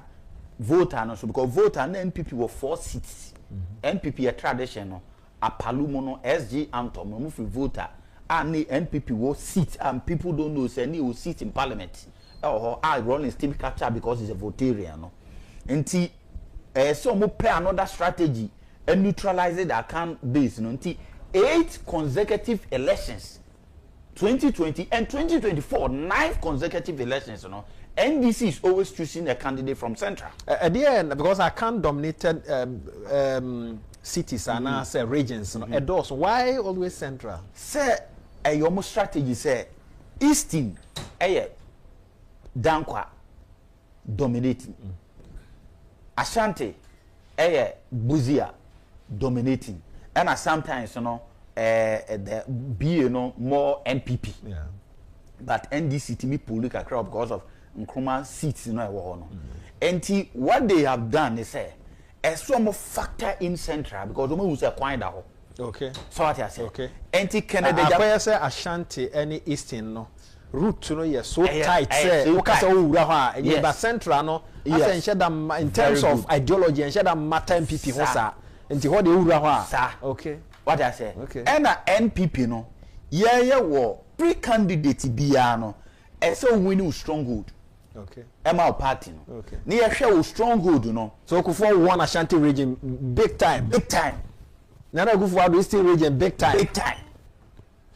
voter, no, so because voter and NPP were 4 seats. NPP a traditional a palumono SG Antom move voter and the NPP will sit and people don't know say he will sit in parliament or I run still capture because he's a votarian no nti so mo play another strategy and neutralize the account base no nti 8 consecutive elections 2020 and 2024 9 consecutive elections NDC is always choosing a candidate from Central. At the end, because I can't dominated cities and say regions, why always Central? Say, your strategy say, Eastern, Dankwa, dominating. Ashanti, Buzia, dominating. And sometimes, the be, more NPP. Yeah. But NDC to me pull a crowd because of Nkrumah seats in and what they have done is say a some factor in Central because the who's a quiet out. Okay. So what I say. Okay. Kennedy Agyapong say Ashanti any Eastern no route to no yes so tight say ukasa owura ho a but Central no as share them in terms of ideology and share them matter MPP ho sa nti ho de owura ho a. Okay. What I say. Okay. And NPP no yeah wo pre-candidate biya no e say win stronghold. Okay. Emma party no. Okay. Near share stronghold no. So Kufuor won Ashanti region big time. Big time. Nana Akufo-Addo Eastern region big time. Big time.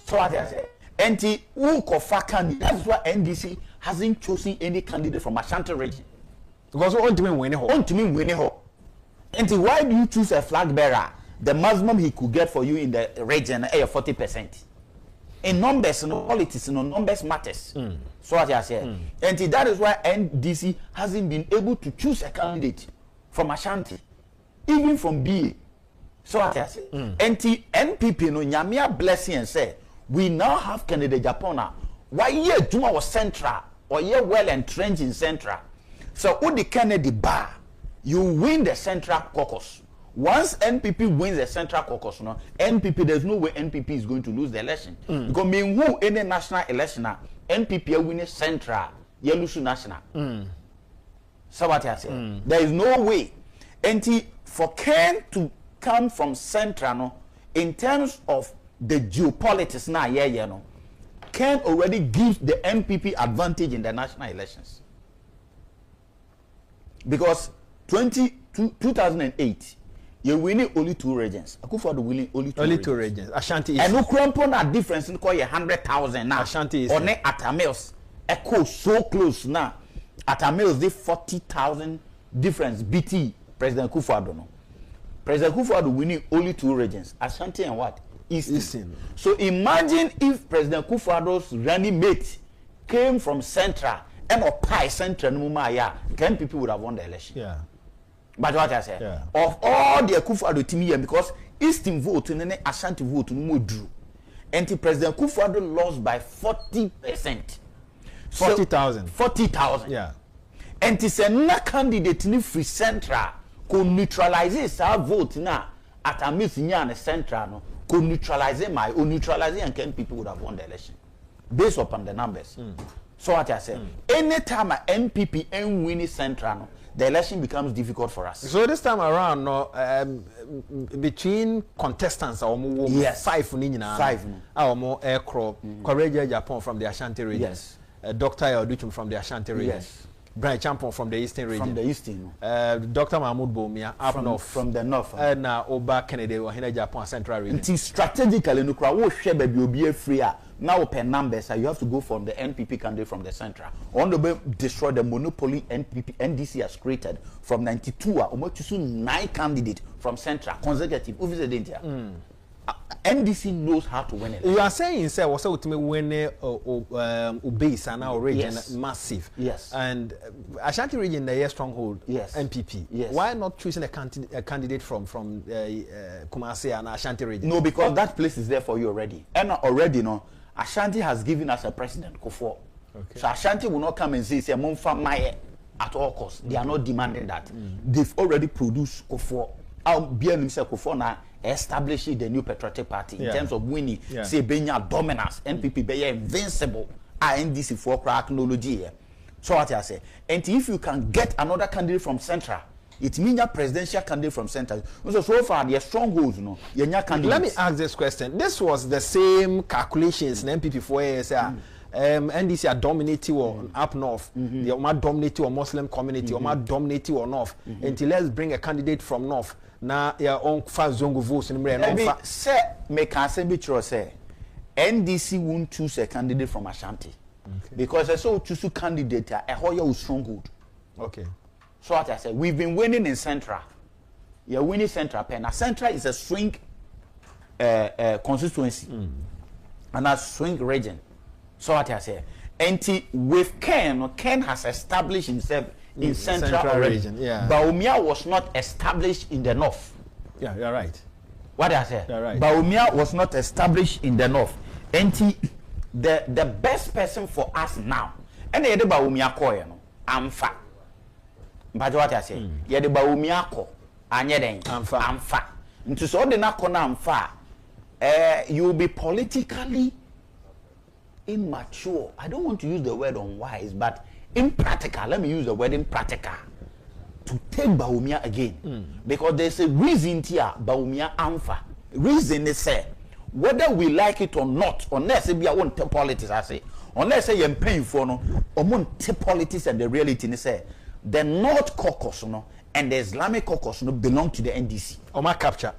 So what I say. And who kofa candidate? That's why NDC hasn't chosen any candidate from Ashanti region. Because we want to win it. Want to win it. And why do you choose a flag bearer? The maximum he could get for you in the region is 40%. In numbers, no politics, no numbers matters. So what I say. And that is why NDC hasn't been able to choose a candidate from Ashanti, even from BA. So what I say. And NPP no nyamia blessing and say we now have Kennedy Agyapong. Why ye Juma was central or ye well entrenched in central? So with the Kennedy bar, you win the central caucus. Once NPP wins the central caucus, no NPP, there's no way NPP is going to lose the election. Because mean who any national election, NPP win a central, you lose national. So what I say, there is no way. And for Ken to come from central, no, in terms of the geopolitics now, no, Ken already gives the NPP advantage in the national elections. Because 2008, you winning only 2 regions. Akufo-Addo winning only two regions. Ashanti is. And no crampo na difference in call 100,000 now. Ashanti is. Or ne Atamils. Echo so close now. Atamils the 40,000 difference. BT President Akufo-Addo no. President Akufo-Addo winning only 2 regions. Ashanti and what? Eastern. So imagine if President Akufo-Addo's running mate came from Central and or Pi Central no maya, then people would have won the election. Yeah. But what I say, of all the Akufo-Addo team here, because Eastern vote and then Ashanti vote no drew, and President Akufo-Addo lost by 40%. 40,000. 40,000. Yeah. And it's a candidate in free Central could neutralize our vote now at a missing and Central no could neutralize my or neutralize and can people would have won the election based upon the numbers. So what I say, anytime a MPP and win Central no, the election becomes difficult for us. So this time around, no, between contestants, yes. 5 our more aircraft, Kennedy Agyapong from the Ashanti region, yes. Dr. Elduchum from the Ashanti region, yes. Brian Champon from the Eastern region, from the Eastern, Dr. Mahmoud Bawumia up north, from the north, and Oba Kennedy Agyapong Central region. It is strategically no crowd will share baby will be free. Now open numbers, you have to go from the NPP candidate from the Central. On the destroy the monopoly NDC has created from 92. Almost 9 candidates from Central consecutive. NDC knows how to win it. You are saying, sir, was to me when base and our region massive. Yes. And Ashanti region, the stronghold. Yes. NPP. Yes. Why not choosing a candidate from Kumasi and Ashanti region? No, because that place is there for you already. And already, no, Ashanti has given us a president, Kofo. Okay. So Ashanti will not come and say, Monfa Maye at all costs. They are not demanding that. They've already produced Kofo. I'll be an Kofo now. Establishing the new patriotic party in terms of winning, say Benya dominance, NPP be invincible, NDC for technology. So what I say, and if you can get another candidate from Central, it means a presidential candidate from Central. So far, the strongholds, no, let me ask this question. This was the same calculations in NPP for years. NDC are dominating or up north, they are dominating or Muslim community, or dominating or north. Until let's bring a candidate from north. Na ya on fast zongo votes in Mre. Say make can say be say NDC won't choose a candidate from Ashanti. Because I saw choose a candidate a hoya stronghold. Okay. So what I say, we've been winning in Central. You're winning Central pen. Now Central is a swing constituency. And a swing region. So what I say, and with Ken has established himself in Central region. Bawumia was not established in the north. Yeah, you're right. What I say? You're right. Bawumia was not established in the north. And the best person for us now, and the Bawumia ko no, amfa. But what I say? Yeah, the Bawumia ko, anye den amfa. Into so the na ko na amfa. You will be politically immature. I don't want to use the word unwise, but impractical. Let me use the word impractical to take Bawumia again, because there's a reason here. Bawumia amfa. Reason is say whether we like it or not, unless we won't take politics. I say unless say you're paying for no, or won't take politics and the reality is say the North Caucus no and the Islamic Caucus no belong to the NDC. Oma capture.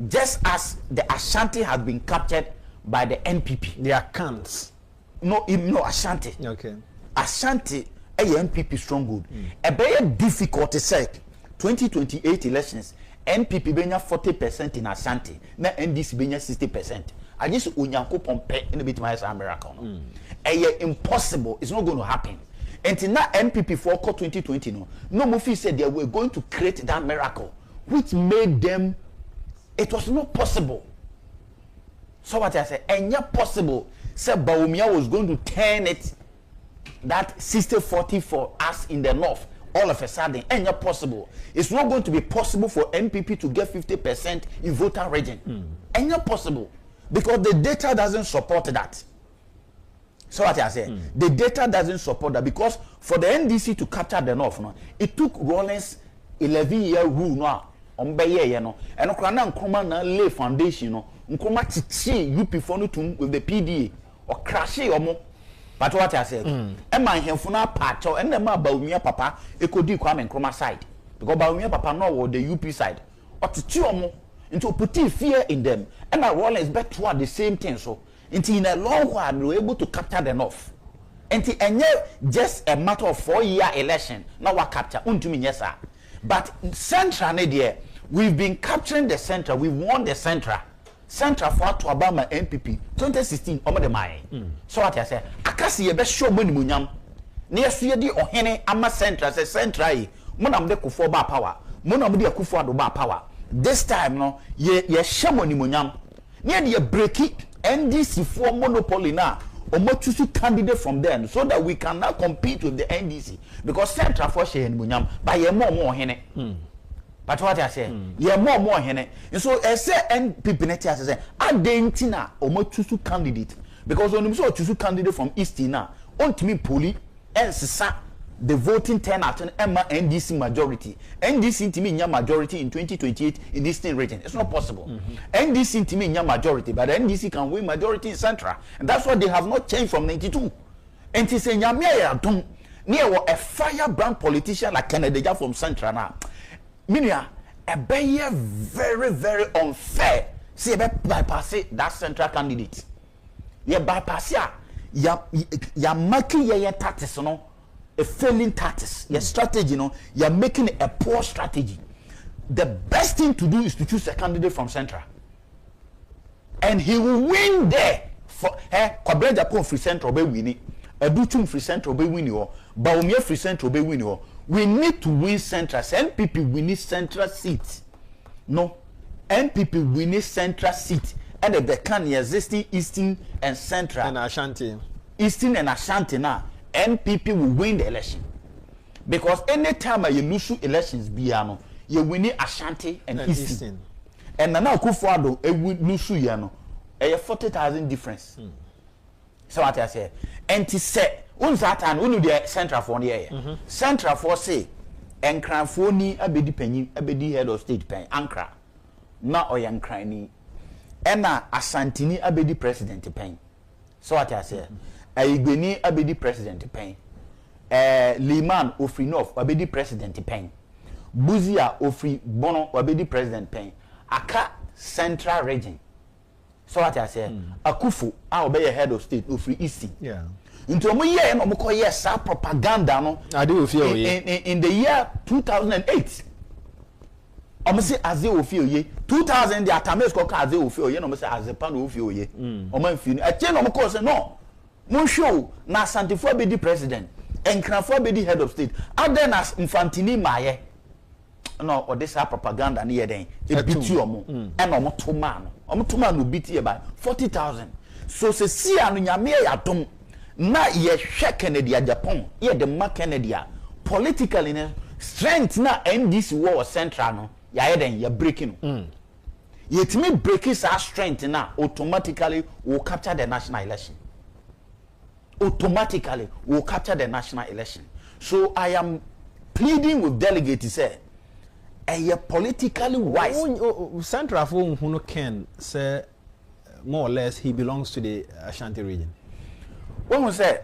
just as the Ashanti has been captured by the NPP. They are cants. No, Ashanti. Okay. Ashanti, a NPP stronghold. A very difficult to say. 2028 elections, NPP benya 40% in Ashanti, na NDC benya 60%. I just unyanko pompe in a bit my miracle. Impossible. It's not going to happen. Until now NPP for 2020 no Mufi said they were going to create that miracle, which made them. It was not possible. So what I said, and not possible. Said Bawumia was going to turn it that 60-40 for us in the north. All of a sudden, and not possible. It's not going to be possible for NPP to get 50% in voter region. And not possible. Because the data doesn't support that. So what I say, the data doesn't support that, because for the NDC to capture the north, it took Rawlings 11-year rule now. And Nkrumah na lay foundation, Nkrumah chichi UP for with the PDA or crash omo. But what I said, Emma Henfuna Pacho and Emma Bawumia Papa, it could do Kwame Nkrumah side. Because Bawumia Papa no the UP side. Or to Chiomo into putting fear in them. And our Rawlings bet toward the same thing. So until in a long while we were able to capture the north. Until just a matter of 4-year election, now we capture yes. But Central Nadia, we've been capturing the Central, we won the Central. Central for to Obama NPP 2016 over the mine. So what I say, Akasi ye be show money munyam. Near Suedi or Hene Ama Central say Central, Monam de Kufo ba power, Monam de Kufo do ba power. This time no, ye show money munyam. Near the breaky NDC for monopoly now. Or more choose candidate from them so that we can now compete with the NDC, because Central for share in Munyam by ye more hene. But what I say, ye more hene. And so I say NPP net say Adentina or more choose candidate, because when you so choose candidate from Eastern now, on to me poli and sisa the voting turnout and Emma NDC majority. NDC to me majority in 2028 in this state region. It's not possible. NDC to me majority, but NDC can win majority in Central. And that's why they have not changed from 92. And to say don't near a firebrand politician like Kennedy Agyapong from Central now. Meaning a very, very unfair. See, bypass that Central candidate. You bypass ya making your tactics, no. A failing tactics, your strategy, you're making a poor strategy. The best thing to do is to choose a candidate from Central, and he will win there. For Kwabena Agyapong free Central be winning, Aduchum free Central be winning, Bawumia free Central be winning. We need to win Central. NPP we need Central seats. No, NPP we need Central seat, and the can existing Eastern and Central and Ashanti. Eastern and Ashanti now. NPP will win the election, because anytime you lose elections, you win Ashanti and Eastern. And now Kufuado lose a 40,000 difference. So what I say, and to say, the Central for the area. Central for say, and Cranfoni abedi penny, abedi head of state pen, Ankara, not or young cranny, and now Asantini abedi president pen. So what I say. Aigweni abedi president pen. Liman ofri north abedi president pen. Buzia ofri bono abedi president pen. Aka Central region. So what I say, Akufu obey head of state ofri east. Yeah. Into a year no moko yes propaganda no. I do feel in the year 2008. Omo say aze ofio ye 2000 the atames ko ka aze ofio ye no mo say azepa no ofio ye. Omo mfini. A chain no moko say no. Mon show na Santifo be the president and Cranford be the head of state. And then as Infantini Maye, no, or this propaganda near then, it beat you and almost 2 man. Almost 2 man will beat you by 40,000. So, see, and Yamia don't not yet shake Kennedy Agyapong, yet the Mark Kennedy politically strength now end this war central. No, ya then you're breaking. Yet me breaking our strength now automatically will capture the national election. Automatically will capture the national election. So I am pleading with delegates to say, a politically wise Central for who can say more or less he belongs to the Ashanti region. When we say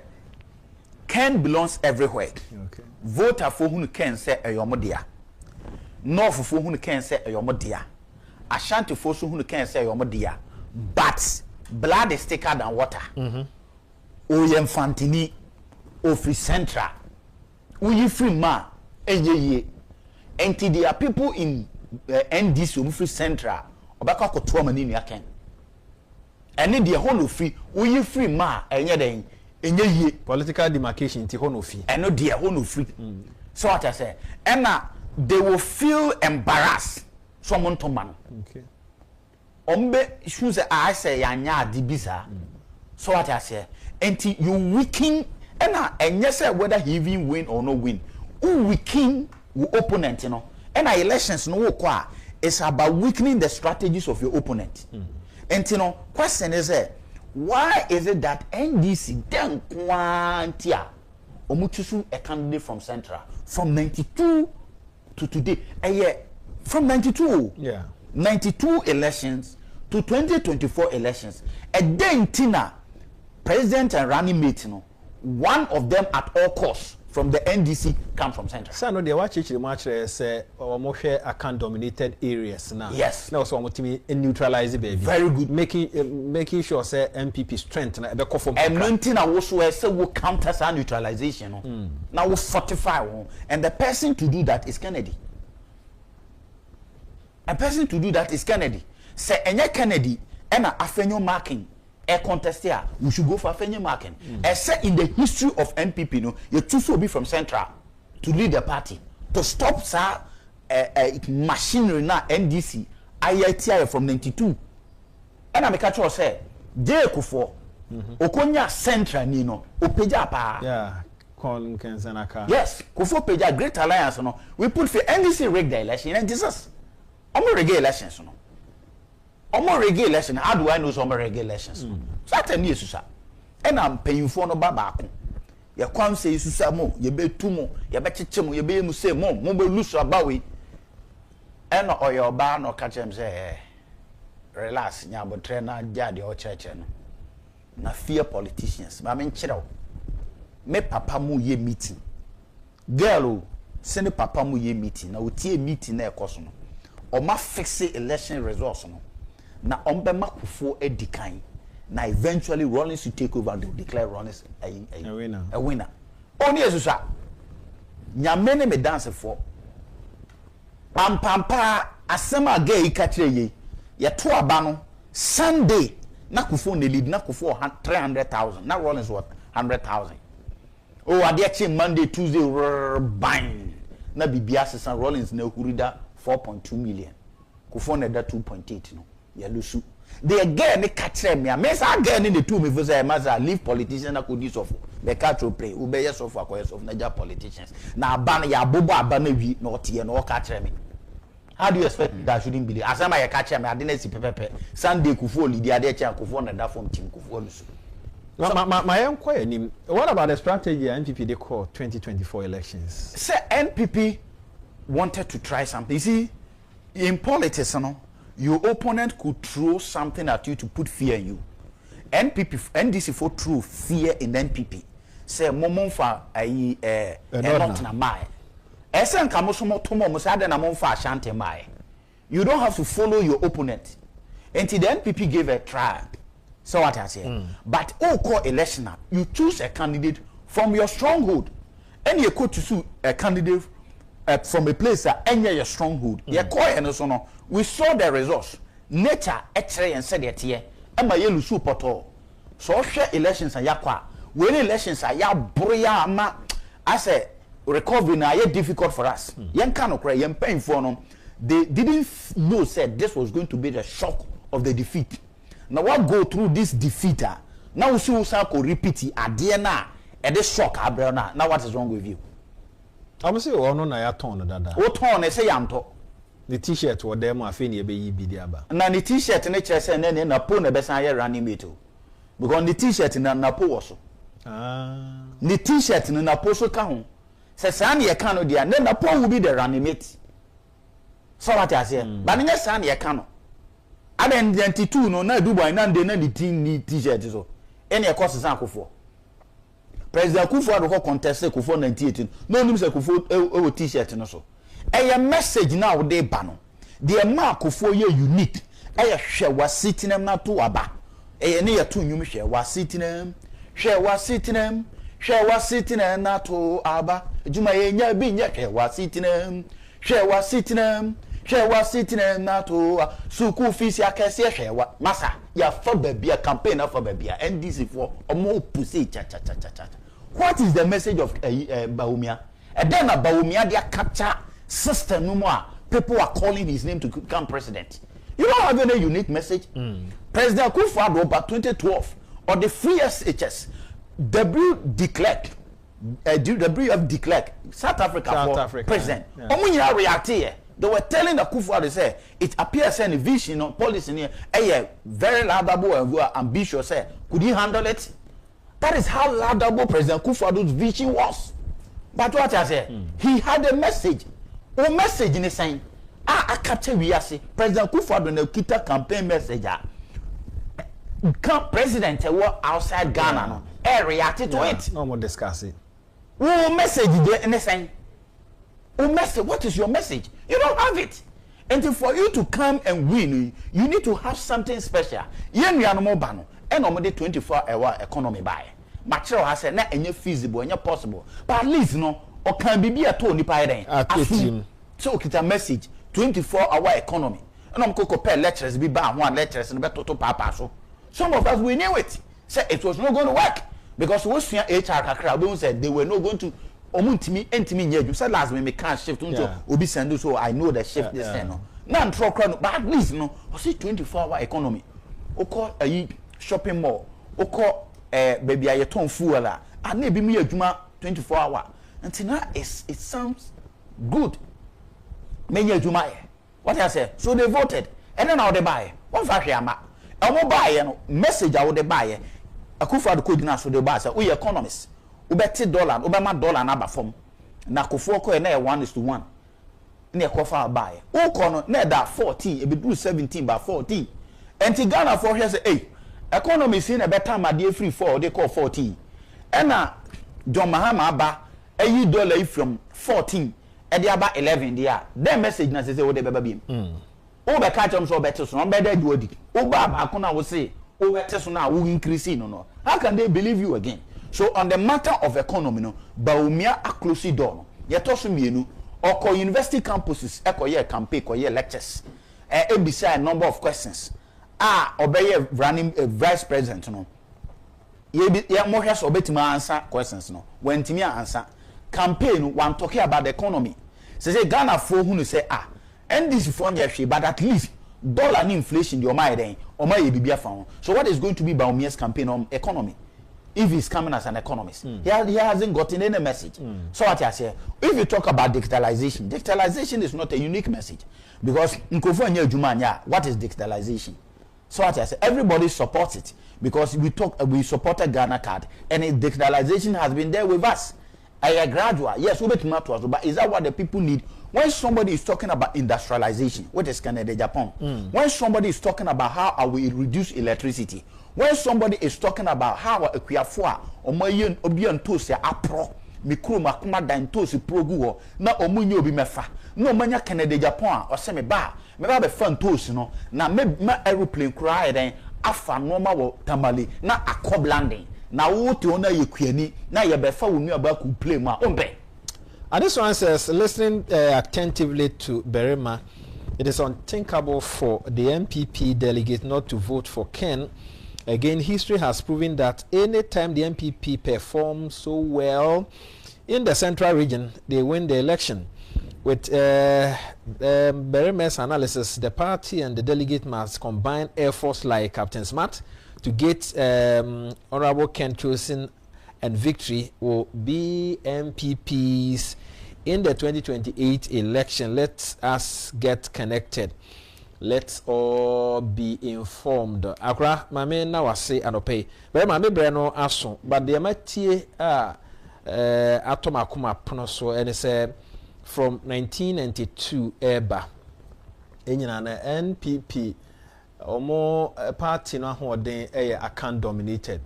Ken belongs everywhere. Okay. Voter for who can say a yomodia. North for who can say a yomodia. Ashanti force who can say Yomodia, but blood is thicker than water. Oyem Fantini, Ofri Central, Uyi free ma, Eye, and there are people in NDC Ofri Central, Obaka Kotuama in Yaken. And in the whole free, Uyi free ma, and yet in political demarcation, Tihono fee. And no dear whole free. So what I say, and now they will feel embarrassed. Someone to man. Okay. Ombe shoes I say yanya dibisa. So what I say, and you weaken and yes whether he even win or no win. Who weaken your opponent, you know. And elections no qua it's about weakening the strategies of your opponent. And you know, question is why is it that NDC then quantia omuchusu a candidate from Central from 92 to today? From 92, 92 elections to 2024 elections, and then Tina, President and running mate, you know, one of them at all costs from the NDC come from Central. So no, they watch the match say more account dominated areas now. Yes. Now so I'm to neutralize it, baby. Very good. Making sure say MPP strength na be conform. And Tina also say we counter our neutralization. Now we fortify one, and the person to do that is Kennedy. A person to do that is Kennedy. Say enye Kennedy and a afenyo marking a contest here. We should go for afenyo marking. Say in the history of NPP, no, you choose to be from Central to lead the party to stop sir machinery na NDC IITI from 92. And I make a choice say J Kufo Okonya Central ni no opeja pa. Yeah. Yes, Kufo peja Great Alliance no. We put for NDC rig the election and Jesus. Omo reggae elections no. Omo reggae election. How do I know some reggae elections? Certainly susa. And I'm paying for no babako. Ya kwam say susa mo, ye be tumo, ye be chiche mo, ye be mu say mo be lose abawi. And oyo ba no catch him say relax nya bo trainer jade o church no. Na fear politicians. Ma men chiro. Me papa mu ye meeting. Girl, send papa mu ye meeting. Na utie meeting na ekoso no. Oma fix election results no. Na ombe makufo edikan. Na eventually Rollins to take over and declare Rollins a winner. A winner. Only Yesusa. Nyamene me dance for. Pampa asema gay ikatre ye. Ye to abano Sunday na kufo ne lead na kufo 300,000. Na Rollins what 100,000. Oh ade Monday Tuesday bang. Na bibia sesan Rollins na hurida 4.2 million. Kufo na da 2.8 no. Ya lusu. They again they catch me. I mean, again in the two me for say maza leave politicians na could use of the catch play. Ube yes of acquires of Niger politicians. Na ban ya bobo abana wi not here no catch me. How do you expect that shouldn't be there? As am I catch me, I didn't see pepe. Sunday Kufo the other chair Kufo na da from team Kufo lusu. My inquiry, what about the strategy NPP they call 2024 elections? Say NPP wanted to try something. You see, in politics, you know, your opponent could throw something at you to put fear in you. NDC for throw fear in NPP. Say momon fa not na mai. Esen kamosomo tomo musade na mon fa Ashanti mai. You don't have to follow your opponent. Until the NPP gave a try. So what I say. But call election, you choose a candidate from your stronghold. And you could choose a candidate from a place that any your stronghold. We saw the results. Nature actually and said it here. And my yellow super tall. So share elections are yakwa. When elections are ya broya ma, I say recovery na difficult for us. Young cannot cry, young pain for them. They didn't know said this was going to be the shock of the defeat. Now what go through this defeat? Now we see who repeat it at DNA and this shock now. Now what is wrong with you? I must say, oh no, na ya tone dada. O tone say yam to. The t-shirt wa dem afi na be yi bi dia ba. Na the t-shirt na chere say na po na be san ye running mate o. Because the t-shirt na po wo so. Ah. The t-shirt na po so ka ho. Say san ye ka no dia na po will be the running mate. So what I say? But na san ye ka no. Identity no na Dubai na de na the team ni t-shirt so. Any e cost san akofo. President Kufo ado contest Kufo 1918. No nim say Kufo e t-shirt no so. A message now they ban. the mark for you unique share was sitting them not to aba near two new share was sitting them share was sitting them share was sitting them not to aba Juma being share was sitting them share was sitting them share was sitting them not to suku fees ya kesi share what massa ya for baby a campaign for baby and this is for a more pussy cha. What is the message of Bawumia? And then Bawumia their capture system no more people are calling his name to become president. You don't have any unique message. President Akufo-Addo by 2012 or the free SHS WF declared South Africa for president. Yeah. React here. They were telling Akufo-Addo say it appears any vision or policy here very laudable and ambitious. Say, could he handle it? That is how laudable President Akufo-Addo's vision was. But what I say, he had a message. A message in the saying, I capture we are say President Akufo-Addo no kita campaign message. President outside Ghana no reacted to it. No more discussing. Oh, message there in the saying. Oh, message. What is your message? You don't have it. And for you to come and win, you need to have something special. Yen no bano. And normally 24-hour economy buy. Material has said not any feasible, any possible. But at least no, or can be a Tony Pine. So it's a message 24-hour economy. And I'm going to compare lectures be by one lectures and better to papa. So some of us we knew it. Said it was not going to work because we see HR crowd said they were not going to. You said last me can't shift into Obi Sandu, so I know the shift this time. Now but at least no, I see 24-hour economy. Oko a shopping mall. Oko baby I ton fuel and maybe me a juma 24-hour. Until now it sounds good. Many juma. What I say? So they voted. And then now they buy. One factory I won't buy message I would buy. Akufo-Addo could not so they buy. So we economists. Ubeti $, ubema $, na bafom. Na kufuo ko na 1:1. Ne kofa buy. O kono na da 14, e be do 17 by 14. Enti Ghana for here say, "Hey, economy see na better ma dey free for they call 14." Ena John Mahama ba $1 from 14 e dey aba 11 there. Then message na say o dey beba biem. O be catch am so better so on be dey do odi. O ba ba ko na wo say o better so na wo increase no. How can they believe you again? So on the matter of economy, no, Bawumia a close door. No, yetosu mienu or university campuses, ye campaign, ye lectures. ABC a number of questions. Obey running vice president. No, ye more has obetima answer questions. No, when Timia answer campaign one talking about the economy. Say Ghana for who say and this from but at least dollar inflation your mind or my bibia found. So what is going to be Bawumia's campaign on economy? If he's coming as an economist, he hasn't gotten any message. So what I say, if you talk about digitalization is not a unique message because what is digitalization? So what I say, everybody supports it because we supported Ghana card and digitalization has been there with us. A graduate, yes, but is that what the people need? When somebody is talking about industrialization, what is Kennedy Agyapong? When somebody is talking about how we reduce electricity, when somebody is talking about how a Kuafua or Mayan Obian Tosia Apro, Mikro Makuma Dan Tosi Proguo, na Omunyo Bimefa, no Mania Kennedy Agyapong or Semi Bar, maybe a fun toast, no, na my aeroplane cry then afa normal tamale, na a cob landing. Now, what you know, you queenie, now you're before we knew about who play my own bay. And this one says, listening attentively to Berema, it is unthinkable for the MPP delegate not to vote for Ken. Again, history has proven that anytime the MPP performs so well in the central region, they win the election. With Berema's analysis, the party and the delegate must combine efforts like Captain Smart to get Honorable Ken chosen, and victory will be MPPs in the 2028 election. Let us get connected. Let's all be informed. Akra, mame na wase anope. But mame breno aso. But the amatie atomakuma ponoso and say from 1992 eba. Enyina na NPP omo party no ahoden akan dominated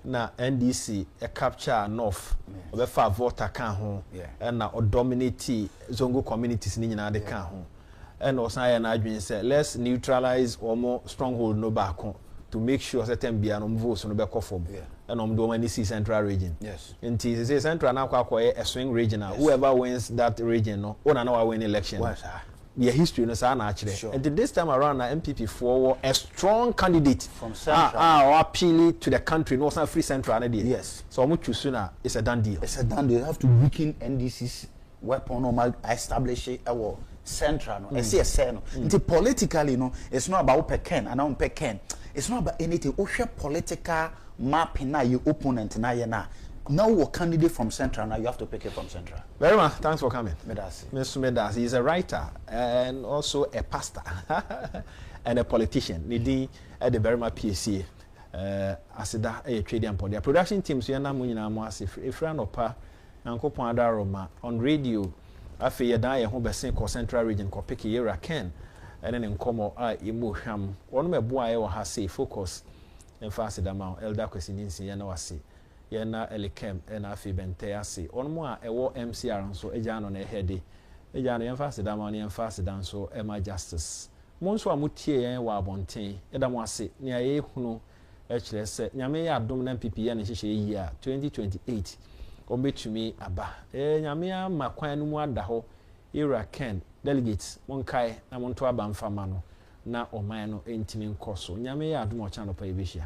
na NDC capture north obefa vote kan ho na o dominate zongo communities ni nyina de kan ho and osan na adwin say let's neutralize more stronghold no back to make sure certain bia no votes no be conform and do many see central region. Yes. Until say central na kwa a swing regional. Whoever wins that region no ona na win election. The history no say na actually. Sure. And this time around na MPP for a strong candidate from central or appeal to the country no say free central na there. Yes. So much sooner it's a done deal. It's a done deal. You have to weaken NDC's weapon or establish our central no. SCSN no. Politically no, it's not about Peken and on Peken. It's not about anything. Osha political mapping now your opponent now. Now a candidate from Central, now you have to pick it from Central. Very much. Thanks for coming. Medasi. Mr. Medasi. He's a writer and also a pastor and a politician. Nidi at the Berma PSC. Asida a trading point. The production teams here now munina massive. If you know pa, Uncle Pandaroma on radio. After you die, home besen ko Central Region ko pick year Ken. And then in Como Imuham. One me boy or has say focus and fasted amount elder question in Sienawasi. Yena Elikem and Afi Benteasi. On more a war MCR and so a jan on a heady. A jan and fasted amount and fasted down so Emma Justice. Monswa Mutie and Wabonte, Edamwasi, near a huno, actually said, Yamea dominant PP and year 2028. Ombe to me, Abba. Yamea Maquanumwa Daho, Ira Ken. Delegates, Monkai, Namontua Bamfamano, na Omano, Intimin Coso, Nyame, Admo Channel Pay Bishia,